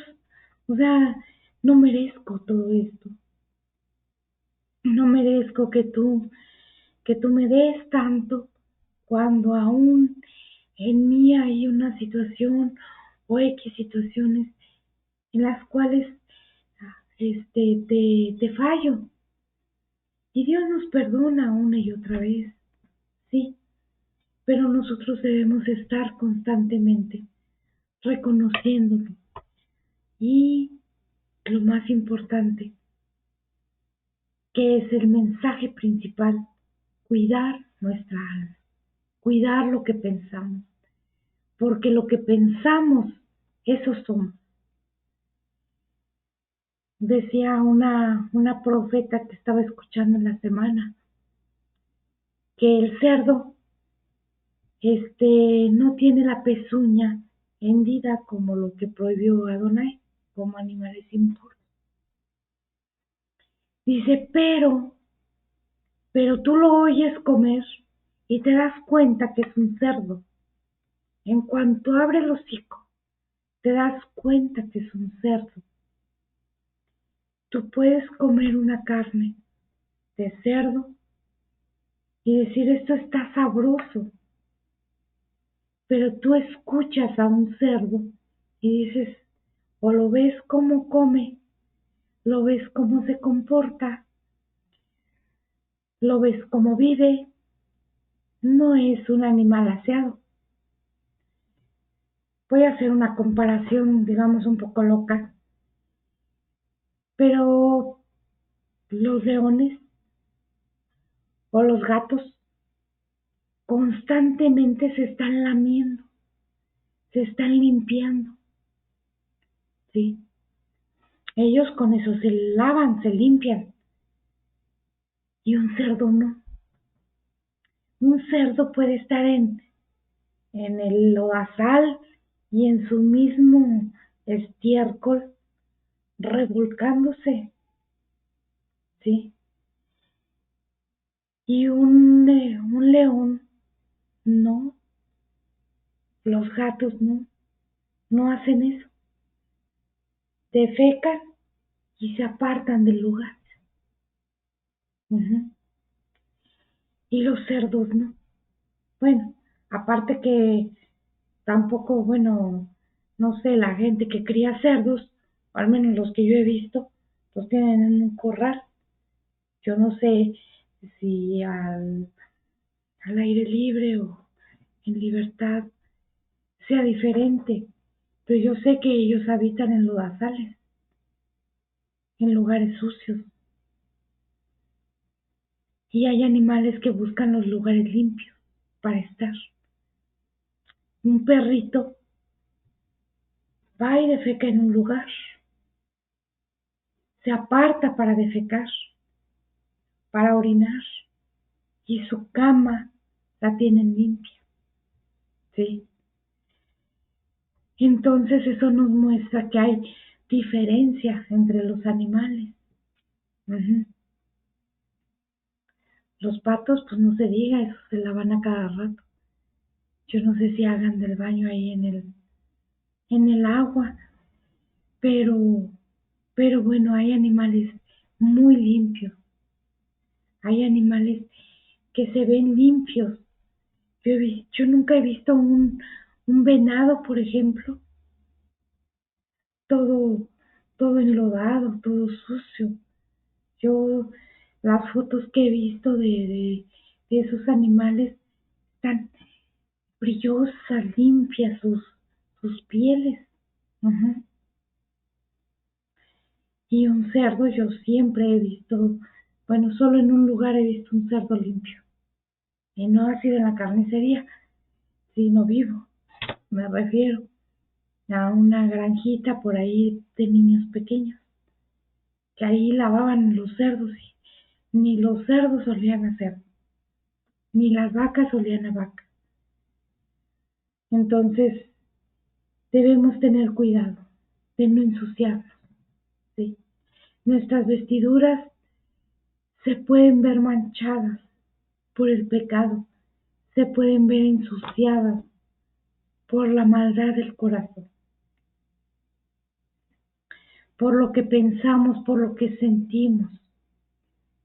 o sea, no merezco todo esto. No merezco que tú me des tanto cuando aún en mí hay una situación o X situaciones en las cuales te fallo. Y Dios nos perdona una y otra vez, sí, pero nosotros debemos estar constantemente reconociéndolo. Y lo más importante, que es el mensaje principal, cuidar nuestra alma, cuidar lo que pensamos, porque lo que pensamos, eso somos. Decía una profeta que estaba escuchando en la semana, que el cerdo no tiene la pezuña hendida como lo que prohibió Adonai, como animales impuros. Dice, pero tú lo oyes comer y te das cuenta que es un cerdo. En cuanto abre el hocico, te das cuenta que es un cerdo. Tú puedes comer una carne de cerdo y decir, esto está sabroso, pero tú escuchas a un cerdo y dices, o lo ves cómo come, lo ves cómo se comporta, lo ves cómo vive, no es un animal aseado. Voy a hacer una comparación, digamos, un poco loca, pero los leones o los gatos constantemente se están lamiendo, se están limpiando, ¿sí? Ellos con eso se lavan, se limpian, y un cerdo no. Un cerdo puede estar en el lodazal y en su mismo estiércol revolcándose, ¿sí? Y un león, no, los gatos no hacen eso. Defecan y se apartan del lugar. Uh-huh. Y los cerdos no. Bueno, aparte que tampoco, bueno, no sé, la gente que cría cerdos, o al menos los que yo he visto, los tienen en un corral. Yo no sé si al aire libre o en libertad sea diferente, pero yo sé que ellos habitan en lodazales, en lugares sucios. y hay animales que buscan los lugares limpios para estar. Un perrito va y defeca en un lugar, se aparta para defecar, para orinar, y su cama la tienen limpia, ¿sí? Entonces eso nos muestra que hay diferencia entre los animales. Ujú. Los patos, pues no se diga, eso se lavan a cada rato. Yo no sé si hagan del baño ahí en el agua, pero, pero bueno, hay animales muy limpios. Hay animales que se ven limpios. Yo nunca he visto un venado, por ejemplo, todo, todo enlodado, todo sucio. Yo, las fotos que he visto de esos animales están brillosas, limpias sus pieles. Ujú. Y un cerdo yo siempre he visto, bueno, solo en un lugar he visto un cerdo limpio. Y no ha sido en la carnicería, sino vivo. Me refiero a una granjita por ahí de niños pequeños, que ahí lavaban los cerdos y ni los cerdos olían a cerdo, ni las vacas olían a vaca. Entonces debemos tener cuidado de no ensuciarnos, ¿sí? Nuestras vestiduras se pueden ver manchadas por el pecado, se pueden ver ensuciadas por la maldad del corazón, por lo que pensamos, por lo que sentimos,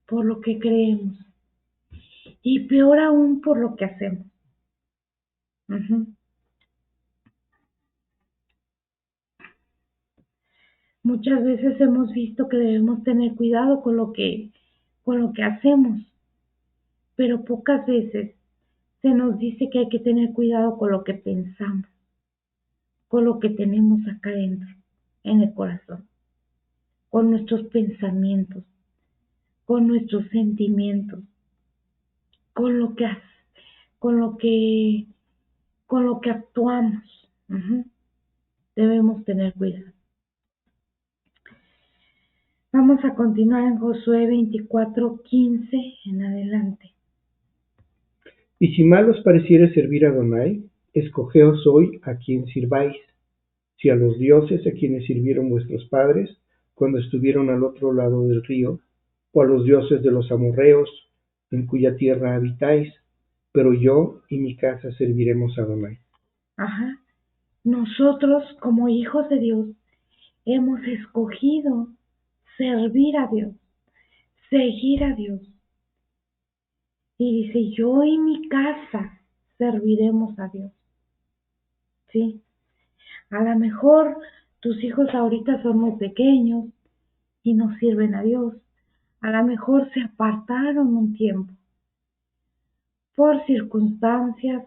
por lo que creemos y peor aún por lo que hacemos. Ujú. Muchas veces hemos visto que debemos tener cuidado con lo que hacemos, pero pocas veces se nos dice que hay que tener cuidado con lo que pensamos, con lo que tenemos acá adentro, en el corazón, con nuestros pensamientos, con nuestros sentimientos, con lo que con lo que con lo que actuamos. Ujú. Debemos tener cuidado. Vamos a continuar en Josué 24:15 en adelante. Y si mal os pareciere servir a Adonai, escogeos hoy a quien sirváis, si a los dioses a quienes sirvieron vuestros padres cuando estuvieron al otro lado del río, o a los dioses de los amorreos, en cuya tierra habitáis, pero yo y mi casa serviremos a Adonai. Ajá. Nosotros, como hijos de Dios, hemos escogido servir a Dios, seguir a Dios. Y dice, yo y mi casa serviremos a Dios. ¿Sí? A lo mejor tus hijos ahorita son muy pequeños y no sirven a Dios. A lo mejor se apartaron un tiempo por circunstancias,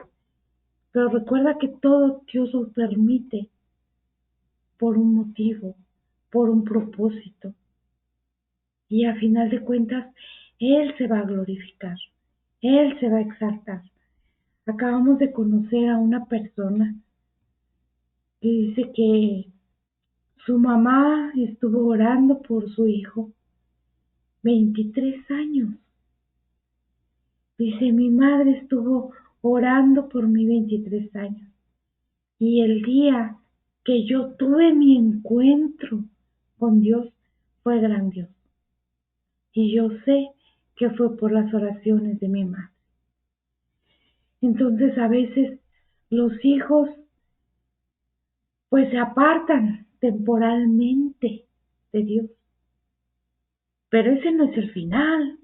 pero recuerda que todo Dios lo permite por un motivo, por un propósito. Y a final de cuentas, Él se va a glorificar, Él se va a exaltar. Acabamos de conocer a una persona que dice que su mamá estuvo orando por su hijo 23 años. Dice, mi madre estuvo orando por mí 23 años. Y el día que yo tuve mi encuentro con Dios fue grandioso. Y yo sé que fue por las oraciones de mi madre. Entonces a veces los hijos pues se apartan temporalmente de Dios. Pero ese no es el final.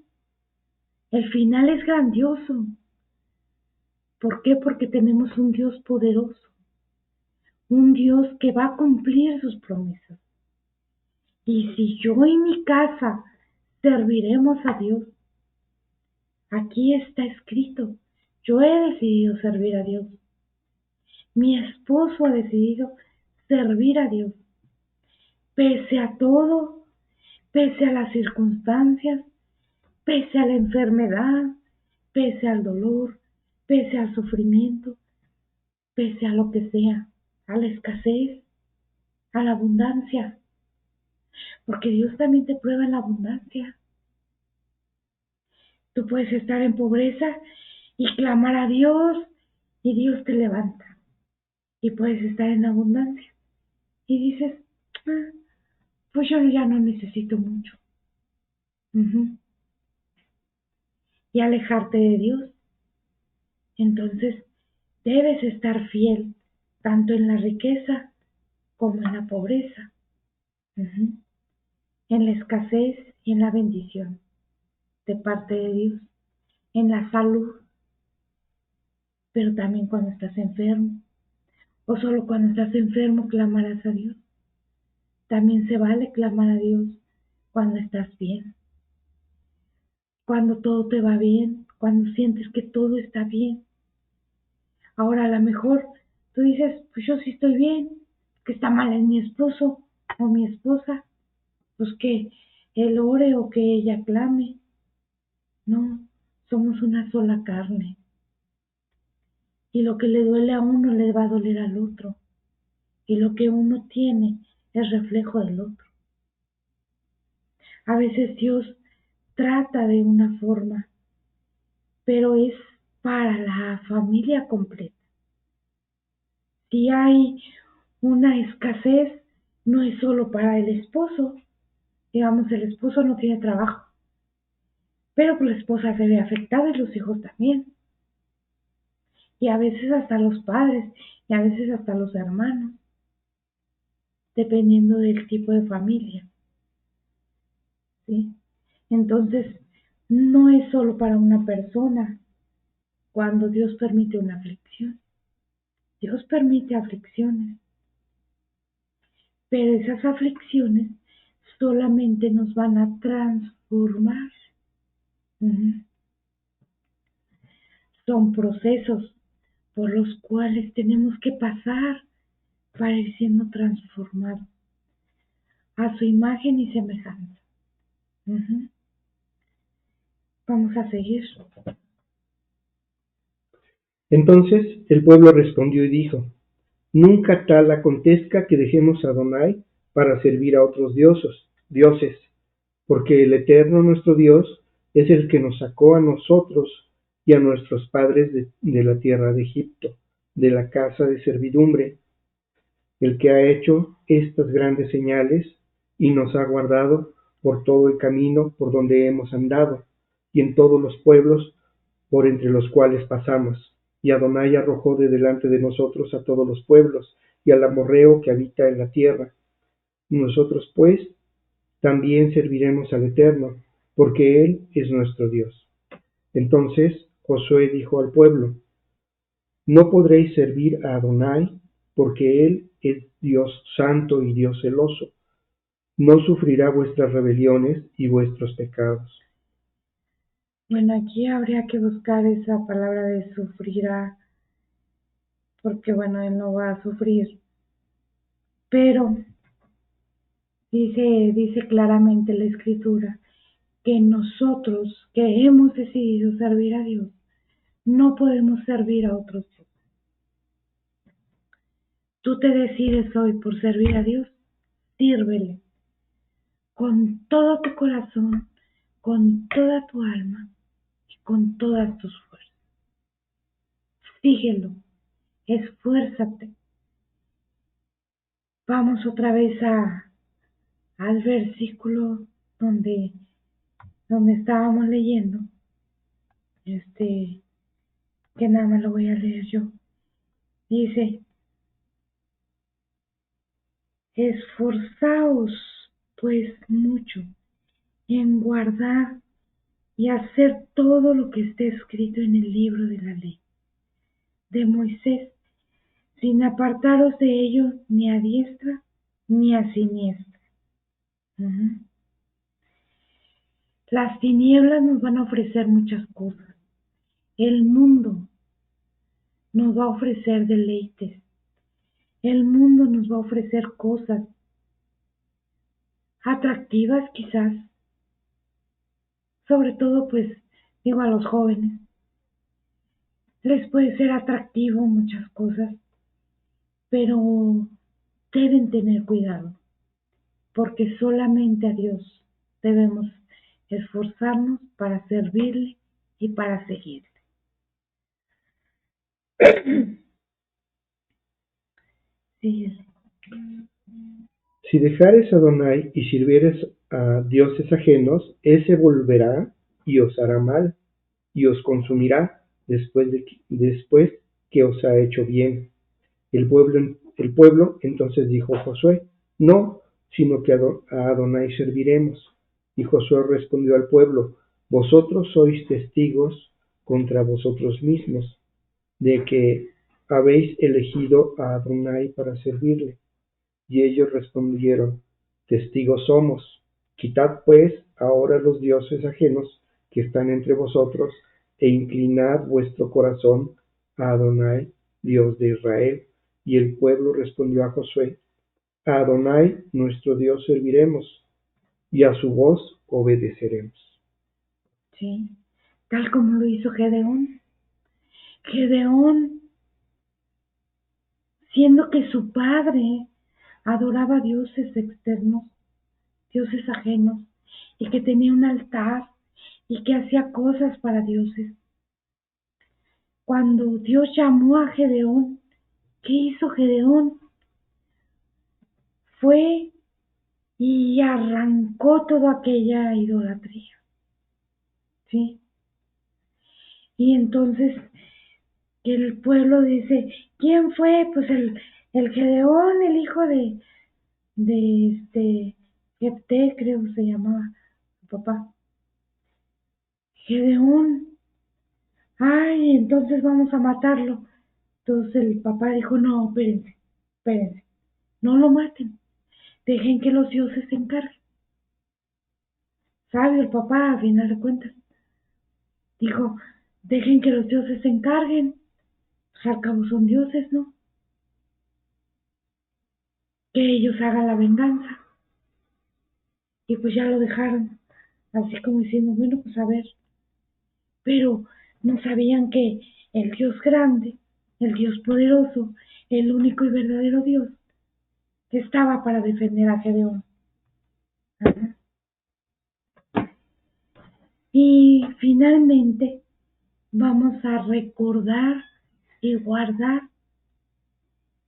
El final es grandioso. ¿Por qué? Porque tenemos un Dios poderoso, un Dios que va a cumplir sus promesas. Y si yo y mi casa serviremos a Dios, aquí está escrito, yo he decidido servir a Dios. Mi esposo ha decidido servir a Dios. Pese a todo, pese a las circunstancias, pese a la enfermedad, pese al dolor, pese al sufrimiento, pese a lo que sea, a la escasez, a la abundancia, porque Dios también te prueba en la abundancia. Tú puedes estar en pobreza y clamar a Dios y Dios te levanta. Y puedes estar en abundancia y dices, "Ah, pues yo ya no necesito mucho". Ujú. Y alejarte de Dios. Entonces debes estar fiel tanto en la riqueza como en la pobreza, ujú, en la escasez y en la bendición de parte de Dios, en la salud, pero también cuando estás enfermo, o solo cuando estás enfermo clamarás a Dios. También se vale clamar a Dios cuando estás bien, cuando todo te va bien, cuando sientes que todo está bien. Ahora a lo mejor tú dices, pues yo sí estoy bien, que está mal en mi esposo o mi esposa, pues que él ore o que ella clame. No, somos una sola carne. Y lo que le duele a uno le va a doler al otro. Y lo que uno tiene es reflejo del otro. A veces Dios trata de una forma, pero es para la familia completa. Si hay una escasez, no es solo para el esposo. Digamos, el esposo no tiene trabajo, pero pues la esposa se ve afectada y los hijos también. Y a veces hasta los padres, y a veces hasta los hermanos, dependiendo del tipo de familia, ¿sí? Entonces, no es solo para una persona cuando Dios permite una aflicción. Dios permite aflicciones, pero esas aflicciones solamente nos van a transformar. Ujú. Son procesos por los cuales tenemos que pasar para ir siendo transformados a su imagen y semejanza. Ujú. Vamos a seguir. Entonces el pueblo respondió y dijo: Nunca tal acontezca que dejemos a Adonai para servir a otros dioses, porque el Eterno nuestro Dios es el que nos sacó a nosotros y a nuestros padres de la tierra de Egipto, de la casa de servidumbre, el que ha hecho estas grandes señales y nos ha guardado por todo el camino por donde hemos andado, y en todos los pueblos por entre los cuales pasamos. Y Adonai arrojó de delante de nosotros a todos los pueblos, y al amorreo que habita en la tierra. Nosotros, pues, también serviremos al Eterno, porque Él es nuestro Dios. Entonces Josué dijo al pueblo: No podréis servir a Adonai, porque Él es Dios santo y Dios celoso. No sufrirá vuestras rebeliones y vuestros pecados. Bueno, aquí habría que buscar esa palabra de sufrirá, porque bueno, él no va a sufrir, pero dice claramente la escritura que nosotros que hemos decidido servir a Dios, no podemos servir a otros. Tú te decides hoy por servir a Dios, sírvele con todo tu corazón, con toda tu alma y con todas tus fuerzas. Síguelo, esfuérzate. Vamos otra vez al versículo donde, donde estábamos leyendo, que nada más lo voy a leer yo. Dice, esforzaos pues mucho en guardar y hacer todo lo que esté escrito en el libro de la ley de Moisés, sin apartaros de ello ni a diestra ni a siniestra. Ujú. Las tinieblas nos van a ofrecer muchas cosas. El mundo nos va a ofrecer deleites. El mundo nos va a ofrecer cosas atractivas quizás. sobre todo pues digo a los jóvenes, les puede ser atractivo muchas cosas, pero deben tener cuidado, porque solamente a Dios debemos esforzarnos para servirle y para seguirle. Sí, Si dejares a Adonai y sirvieres a dioses ajenos, ese volverá y os hará mal, y os consumirá después que os ha hecho bien. El pueblo entonces dijo a Josué: No, sino que a Adonai serviremos. Y Josué respondió al pueblo: Vosotros sois testigos contra vosotros mismos, de que habéis elegido a Adonai para servirle. Y ellos respondieron: Testigos somos. Quitad pues ahora los dioses ajenos que están entre vosotros, e inclinad vuestro corazón a Adonai, Dios de Israel. Y el pueblo respondió a Josué: A Adonai nuestro Dios serviremos, y a su voz obedeceremos. sí, tal como lo hizo Gedeón. Gedeón, siendo que su padre adoraba dioses externos, dioses ajenos, y que tenía un altar y que hacía cosas para dioses. Cuando Dios llamó a Gedeón, ¿qué hizo Gedeón? Fue y arrancó toda aquella idolatría, ¿sí? Y entonces el pueblo dice, ¿quién fue? Pues el Gedeón, el hijo de Jefté, creo que se llamaba su papá. Gedeón, ay, entonces vamos a matarlo. Entonces el papá dijo, no, espérense, no lo maten, dejen que los dioses se encarguen. Sabio el papá, a final de cuentas. Dijo, dejen que los dioses se encarguen, pues al cabo son dioses, ¿no? Que ellos hagan la venganza. Y pues ya lo dejaron, así como diciendo, bueno, pues a ver. Pero no sabían que el Dios grande, el Dios poderoso, el único y verdadero Dios, estaba para defender a Gedeón. Ajá. Y finalmente vamos a recordar y guardar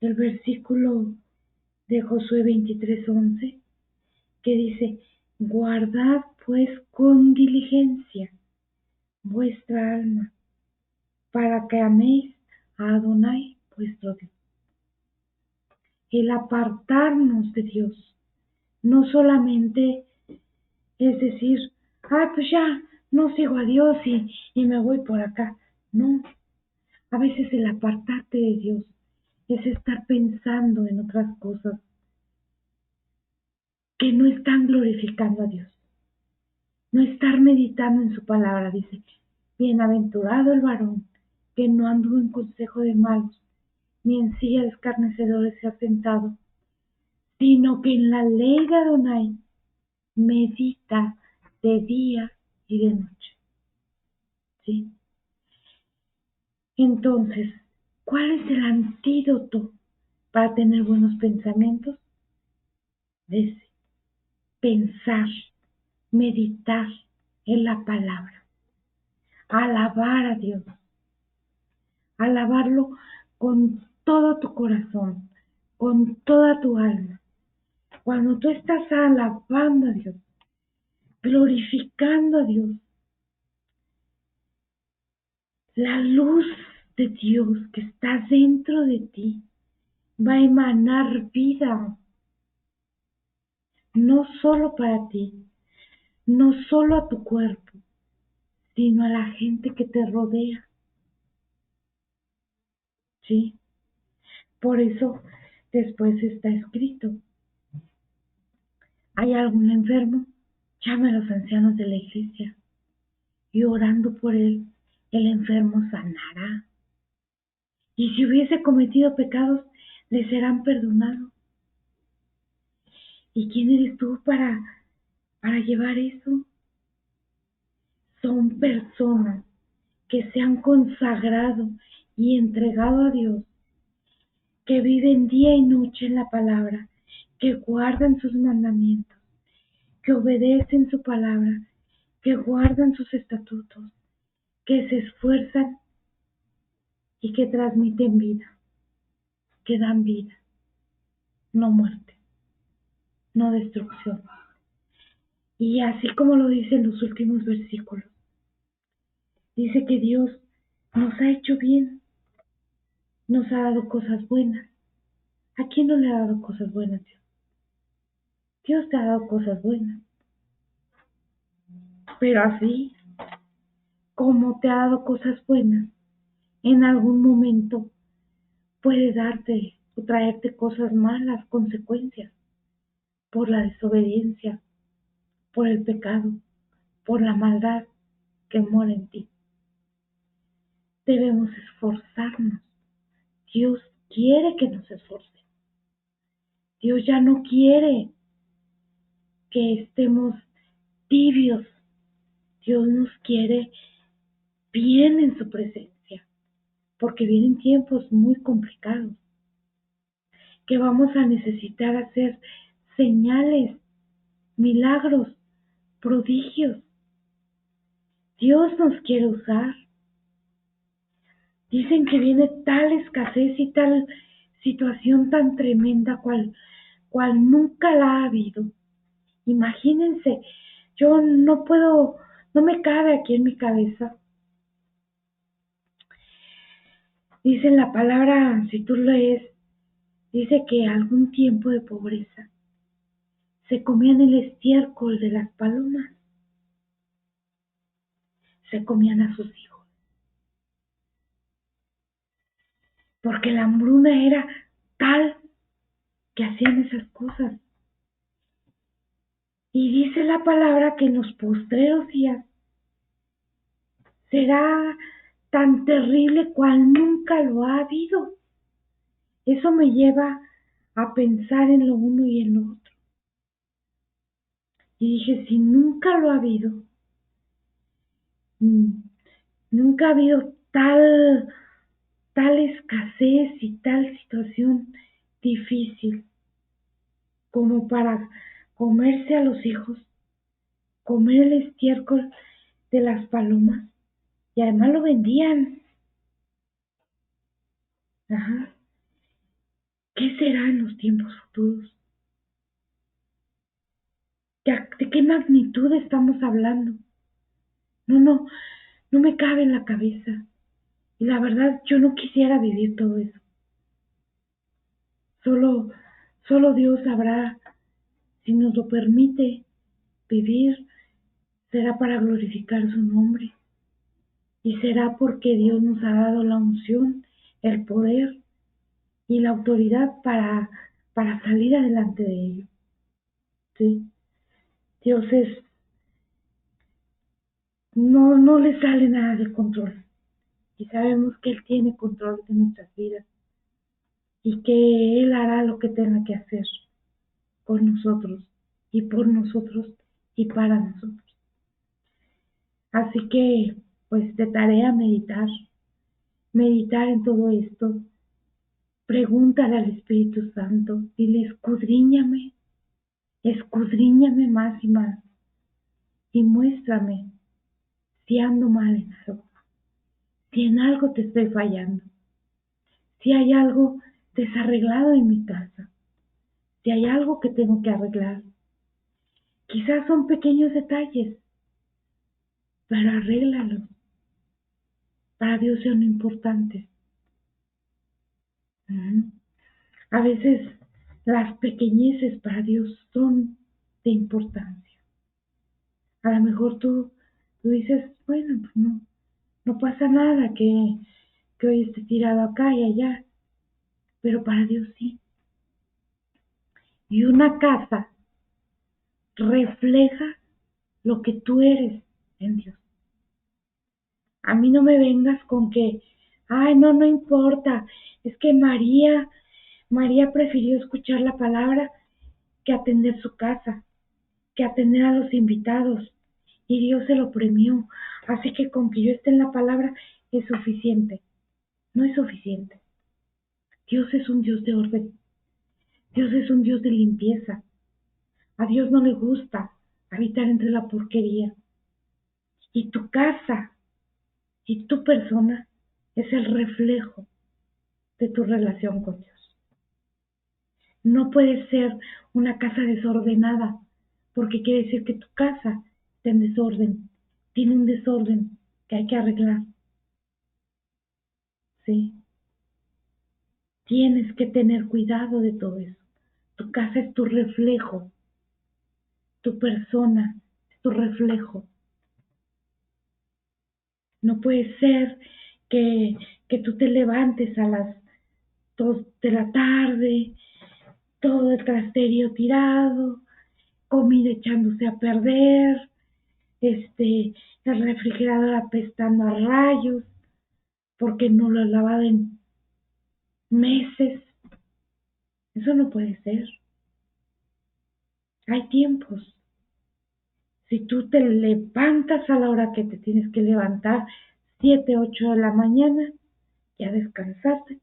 el versículo de Josué 23:11, que dice, guardad pues con diligencia vuestra alma, para que améis a Adonai vuestro Dios. El apartarnos de Dios no solamente es decir, pues ya no sigo a Dios y me voy por acá. No, a veces el apartarte de Dios es estar pensando en otras cosas que no están glorificando a Dios. No estar meditando en su palabra, dice, bienaventurado el varón que no anduvo en consejo de malos, ni en silla de escarnecedores se ha sentado, sino que en la ley de Adonai medita de día y de noche. ¿Sí? Entonces, ¿cuál es el antídoto para tener buenos pensamientos? Es pensar, meditar en la palabra, alabar a Dios, alabarlo con todo tu corazón, con toda tu alma. Cuando tú estás alabando a Dios, glorificando a Dios, la luz de Dios que está dentro de ti va a emanar vida, no solo para ti, no solo a tu cuerpo, sino a la gente que te rodea. ¿Sí? Por eso después está escrito, ¿hay algún enfermo? Llame a los ancianos de la iglesia y orando por él, el enfermo sanará. Y si hubiese cometido pecados, le serán perdonados. ¿Y quién eres tú para llevar eso? son personas que se han consagrado y entregado a Dios, que viven día y noche en la palabra, que guardan sus mandamientos, que obedecen su palabra, que guardan sus estatutos, que se esfuerzan y que transmiten vida, que dan vida, no muerte, no destrucción. Y así como lo dicen los últimos versículos, dice que Dios nos ha hecho bien, nos ha dado cosas buenas. ¿A quién no le ha dado cosas buenas Dios? Dios te ha dado cosas buenas. Pero así como te ha dado cosas buenas, en algún momento puede darte o traerte cosas malas, consecuencias, por la desobediencia, por el pecado, por la maldad que mora en ti. Debemos esforzarnos. Dios quiere que nos esforcemos. Dios ya no quiere que estemos tibios. Dios nos quiere bien en su presencia, porque vienen tiempos muy complicados, que vamos a necesitar hacer señales, milagros, prodigios. Dios nos quiere usar. Dicen que viene tal escasez y tal situación tan tremenda cual nunca la ha habido. Imagínense, yo no puedo, no me cabe aquí en mi cabeza. Dice en la palabra, si tú lees, dice que algún tiempo de pobreza se comían el estiércol de las palomas, se comían a sus hijos, porque la hambruna era tal que hacían esas cosas. Y dice la palabra que en los postreros días será tan terrible cual nunca lo ha habido. Eso me lleva a pensar en lo uno y en lo otro. Y dije, si nunca lo ha habido, nunca ha habido tal escasez y tal situación difícil como para comerse a los hijos, comer el estiércol de las palomas, y además lo vendían. Ajá. ¿Qué será en los tiempos futuros? ¿De qué magnitud estamos hablando? No me cabe en la cabeza. Y la verdad, yo no quisiera vivir todo eso. Solo Dios sabrá si nos lo permite vivir. Será para glorificar su nombre. Y será porque Dios nos ha dado la unción, el poder y la autoridad para salir adelante de ello. ¿Sí? Dios no le sale nada de control. Y sabemos que Él tiene control de nuestras vidas y que Él hará lo que tenga que hacer con nosotros y por nosotros y para nosotros. Así que, pues, de tarea meditar en todo esto. Pregúntale al Espíritu Santo, dile, escudriñame más y más, y muéstrame si ando mal en algo, si en algo te estoy fallando, si hay algo desarreglado en mi casa, si hay algo que tengo que arreglar. Quizás son pequeños detalles, pero arréglalos. Para Dios son importantes. A veces las pequeñeces para Dios son de importancia. A lo mejor tú dices, bueno, pues no pasa nada que hoy esté tirado acá y allá, pero para Dios sí. Y una casa refleja lo que tú eres en Dios. A mí no me vengas con que, ay, no importa, es que María prefirió escuchar la palabra que atender su casa, que atender a los invitados, y Dios se lo premió. Así que con que yo esté en la palabra es suficiente. No es suficiente. Dios es un Dios de orden. Dios es un Dios de limpieza. A Dios no le gusta habitar entre la porquería. Y tu casa y tu persona es el reflejo de tu relación con Dios. No puede ser una casa desordenada, porque quiere decir que tu casa está en desorden, tiene un desorden que hay que arreglar. Sí, tienes que tener cuidado de todo eso. Tu casa es tu reflejo, tu persona es tu reflejo. No puede ser que, que tú te levantes a las 2 de la tarde, todo el trasterio tirado, comida echándose a perder, el refrigerador apestando a rayos, porque no lo he lavado en meses. Eso no puede ser. Hay tiempos. Si tú te levantas a la hora que te tienes que levantar, 7, 8 de la mañana, ya descansaste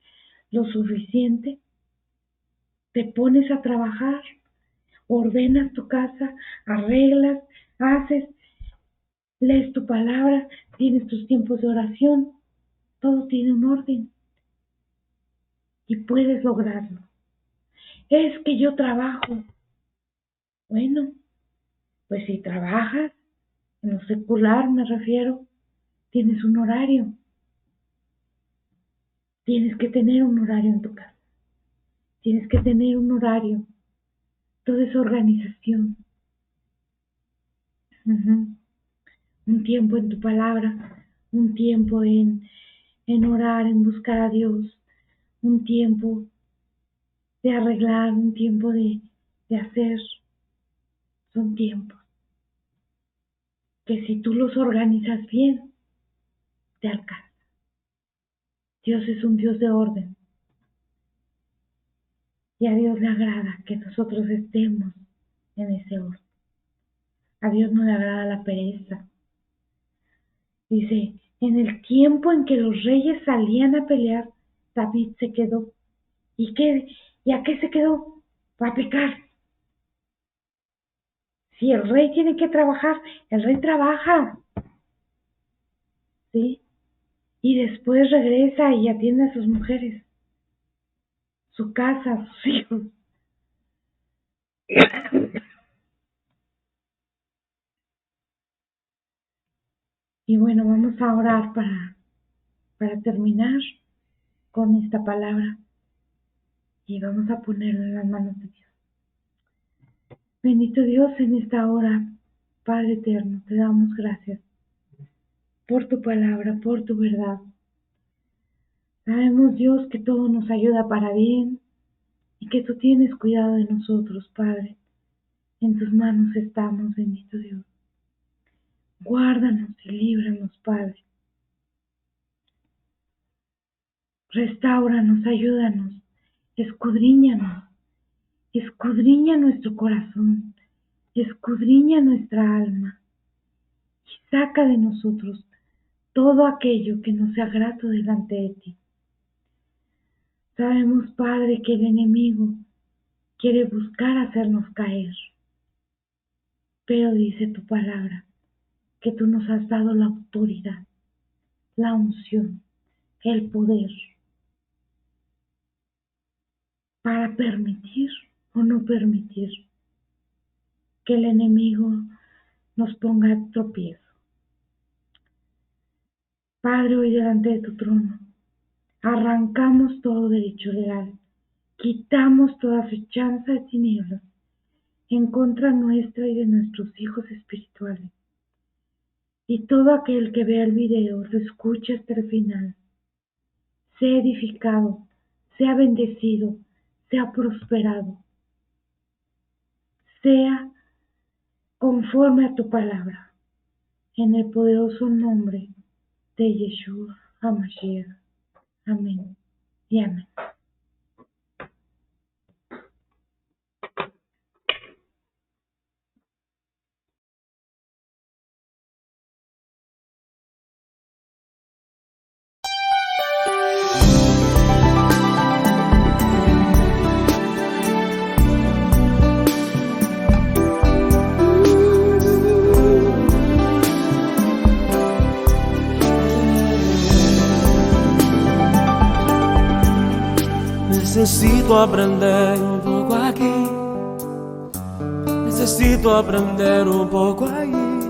lo suficiente, te pones a trabajar, ordenas tu casa, arreglas, haces, lees tu palabra, tienes tus tiempos de oración, todo tiene un orden y puedes lograrlo. Es que yo trabajo. Bueno, pues si trabajas, en lo secular me refiero, tienes un horario. Tienes que tener un horario en tu casa. Tienes que tener un horario. Todo es organización. Uh-huh. Un tiempo en tu palabra, un tiempo en orar, en buscar a Dios, un tiempo de arreglar, un tiempo de hacer. Son tiempos que si tú los organizas bien, te alcanza. Dios es un Dios de orden y a Dios le agrada que nosotros estemos en ese orden. A Dios no le agrada la pereza. Dice, en el tiempo en que los reyes salían a pelear, David se quedó. ¿Y qué? ¿Y a qué se quedó? A picar. Si el rey tiene que trabajar, el rey trabaja. ¿Sí? Y después regresa y atiende a sus mujeres, su casa, sus hijos. Y bueno, vamos a orar para terminar con esta palabra y vamos a ponerlo en las manos de Dios. Bendito Dios, en esta hora, Padre eterno, te damos gracias por tu palabra, por tu verdad. Sabemos, Dios, que todo nos ayuda para bien y que tú tienes cuidado de nosotros, Padre. En tus manos estamos, bendito Dios. Guárdanos y líbranos, Padre. Restáuranos, ayúdanos, escudriñanos, escudriña nuestro corazón, escudriña nuestra alma y saca de nosotros todo aquello que no sea grato delante de ti. Sabemos, Padre, que el enemigo quiere buscar hacernos caer, pero dice tu palabra que tú nos has dado la autoridad, la unción, el poder para permitir o no permitir que el enemigo nos ponga tropiezo. Padre, hoy delante de tu trono, arrancamos todo derecho legal, quitamos toda fechanza de tinieblas en contra nuestra y de nuestros hijos espirituales. Y todo aquel que vea el video, lo escuche hasta el final, sea edificado, sea bendecido, sea prosperado, sea conforme a tu palabra, en el poderoso nombre de Yeshua HaMashiach. Amén y amén. Necesito aprender un poco aquí, necesito aprender un poco allí,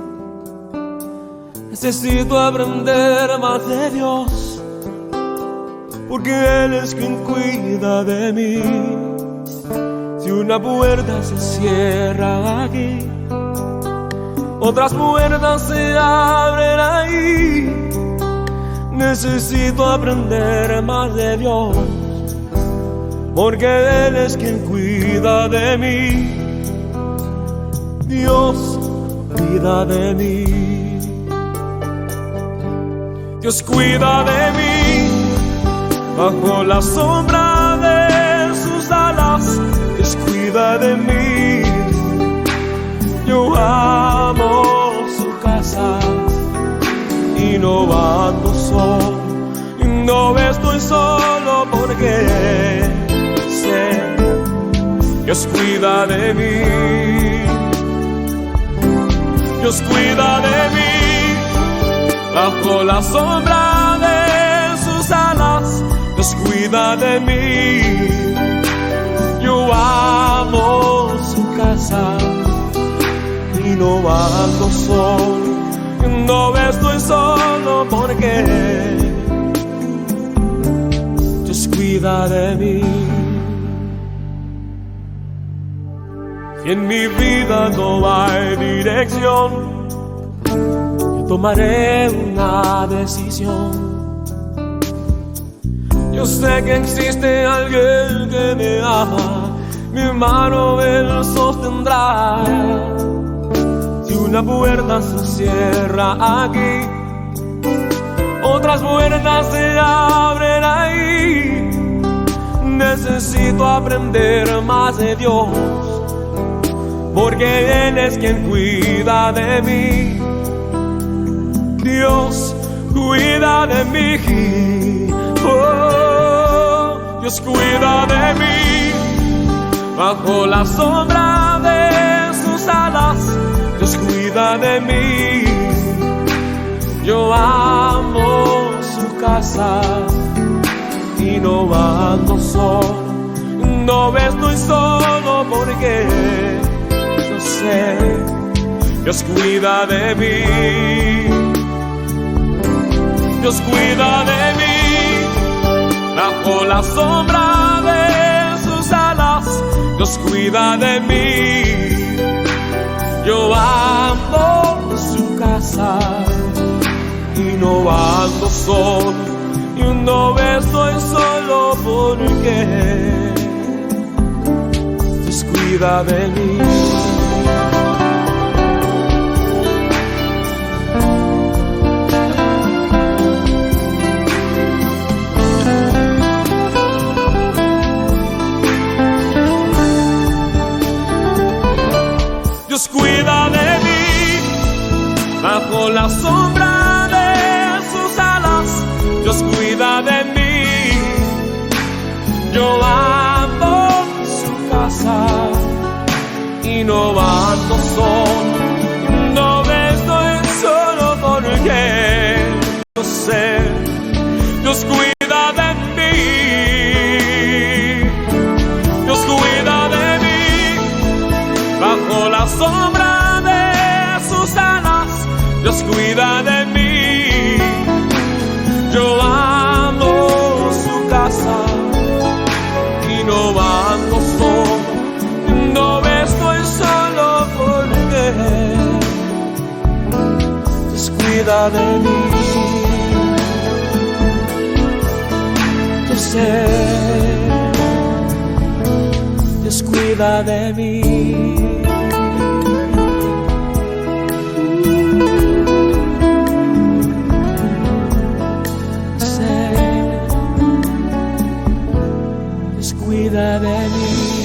necesito aprender más de Dios, porque Él es quien cuida de mí. Si una puerta se cierra aquí, otras puertas se abren ahí. Necesito aprender más de Dios, porque Él es quien cuida de mí. Dios cuida de mí. Dios cuida de mí bajo la sombra de sus alas. Dios cuida de mí. Yo amo su casa y no ando solo, y no estoy solo porque sé, Dios cuida de mí. Dios cuida de mí bajo la sombra de sus alas. Dios cuida de mí. Yo amo su casa y no ando solo, no estoy solo porque Dios cuida de mí. Si en mi vida no hay dirección, yo tomaré una decisión. Yo sé que existe alguien que me ama, mi mano Él sostendrá. Si una puerta se cierra aquí, otras puertas se abren ahí. Necesito aprender más de Dios, porque Él es quien cuida de mí. Dios cuida de mí. Oh, Dios cuida de mí bajo la sombra de sus alas. Dios cuida de mí. Yo amo su casa y no ando solo, no estoy solo porque yo sé, Dios cuida de mí. Dios cuida de mí bajo la sombra de sus alas. Dios cuida de mí. Yo amo su casa y no ando solo, y no estoy solo porque Dios cuida de mí. Dios cuida de mí bajo la sombra de sus alas. Dios cuida de mí. Yo amo su casa y no ando solo, no estoy solo porque yo sé, Dios cuida de mí. Dios cuida de mí bajo la sombra de sus alas. Dios cuida de mí. Yo amo su casa y no ando solo, no estoy solo porque Dios cuida de mí. Yo sé, Dios cuida de mí. Cuida de mí.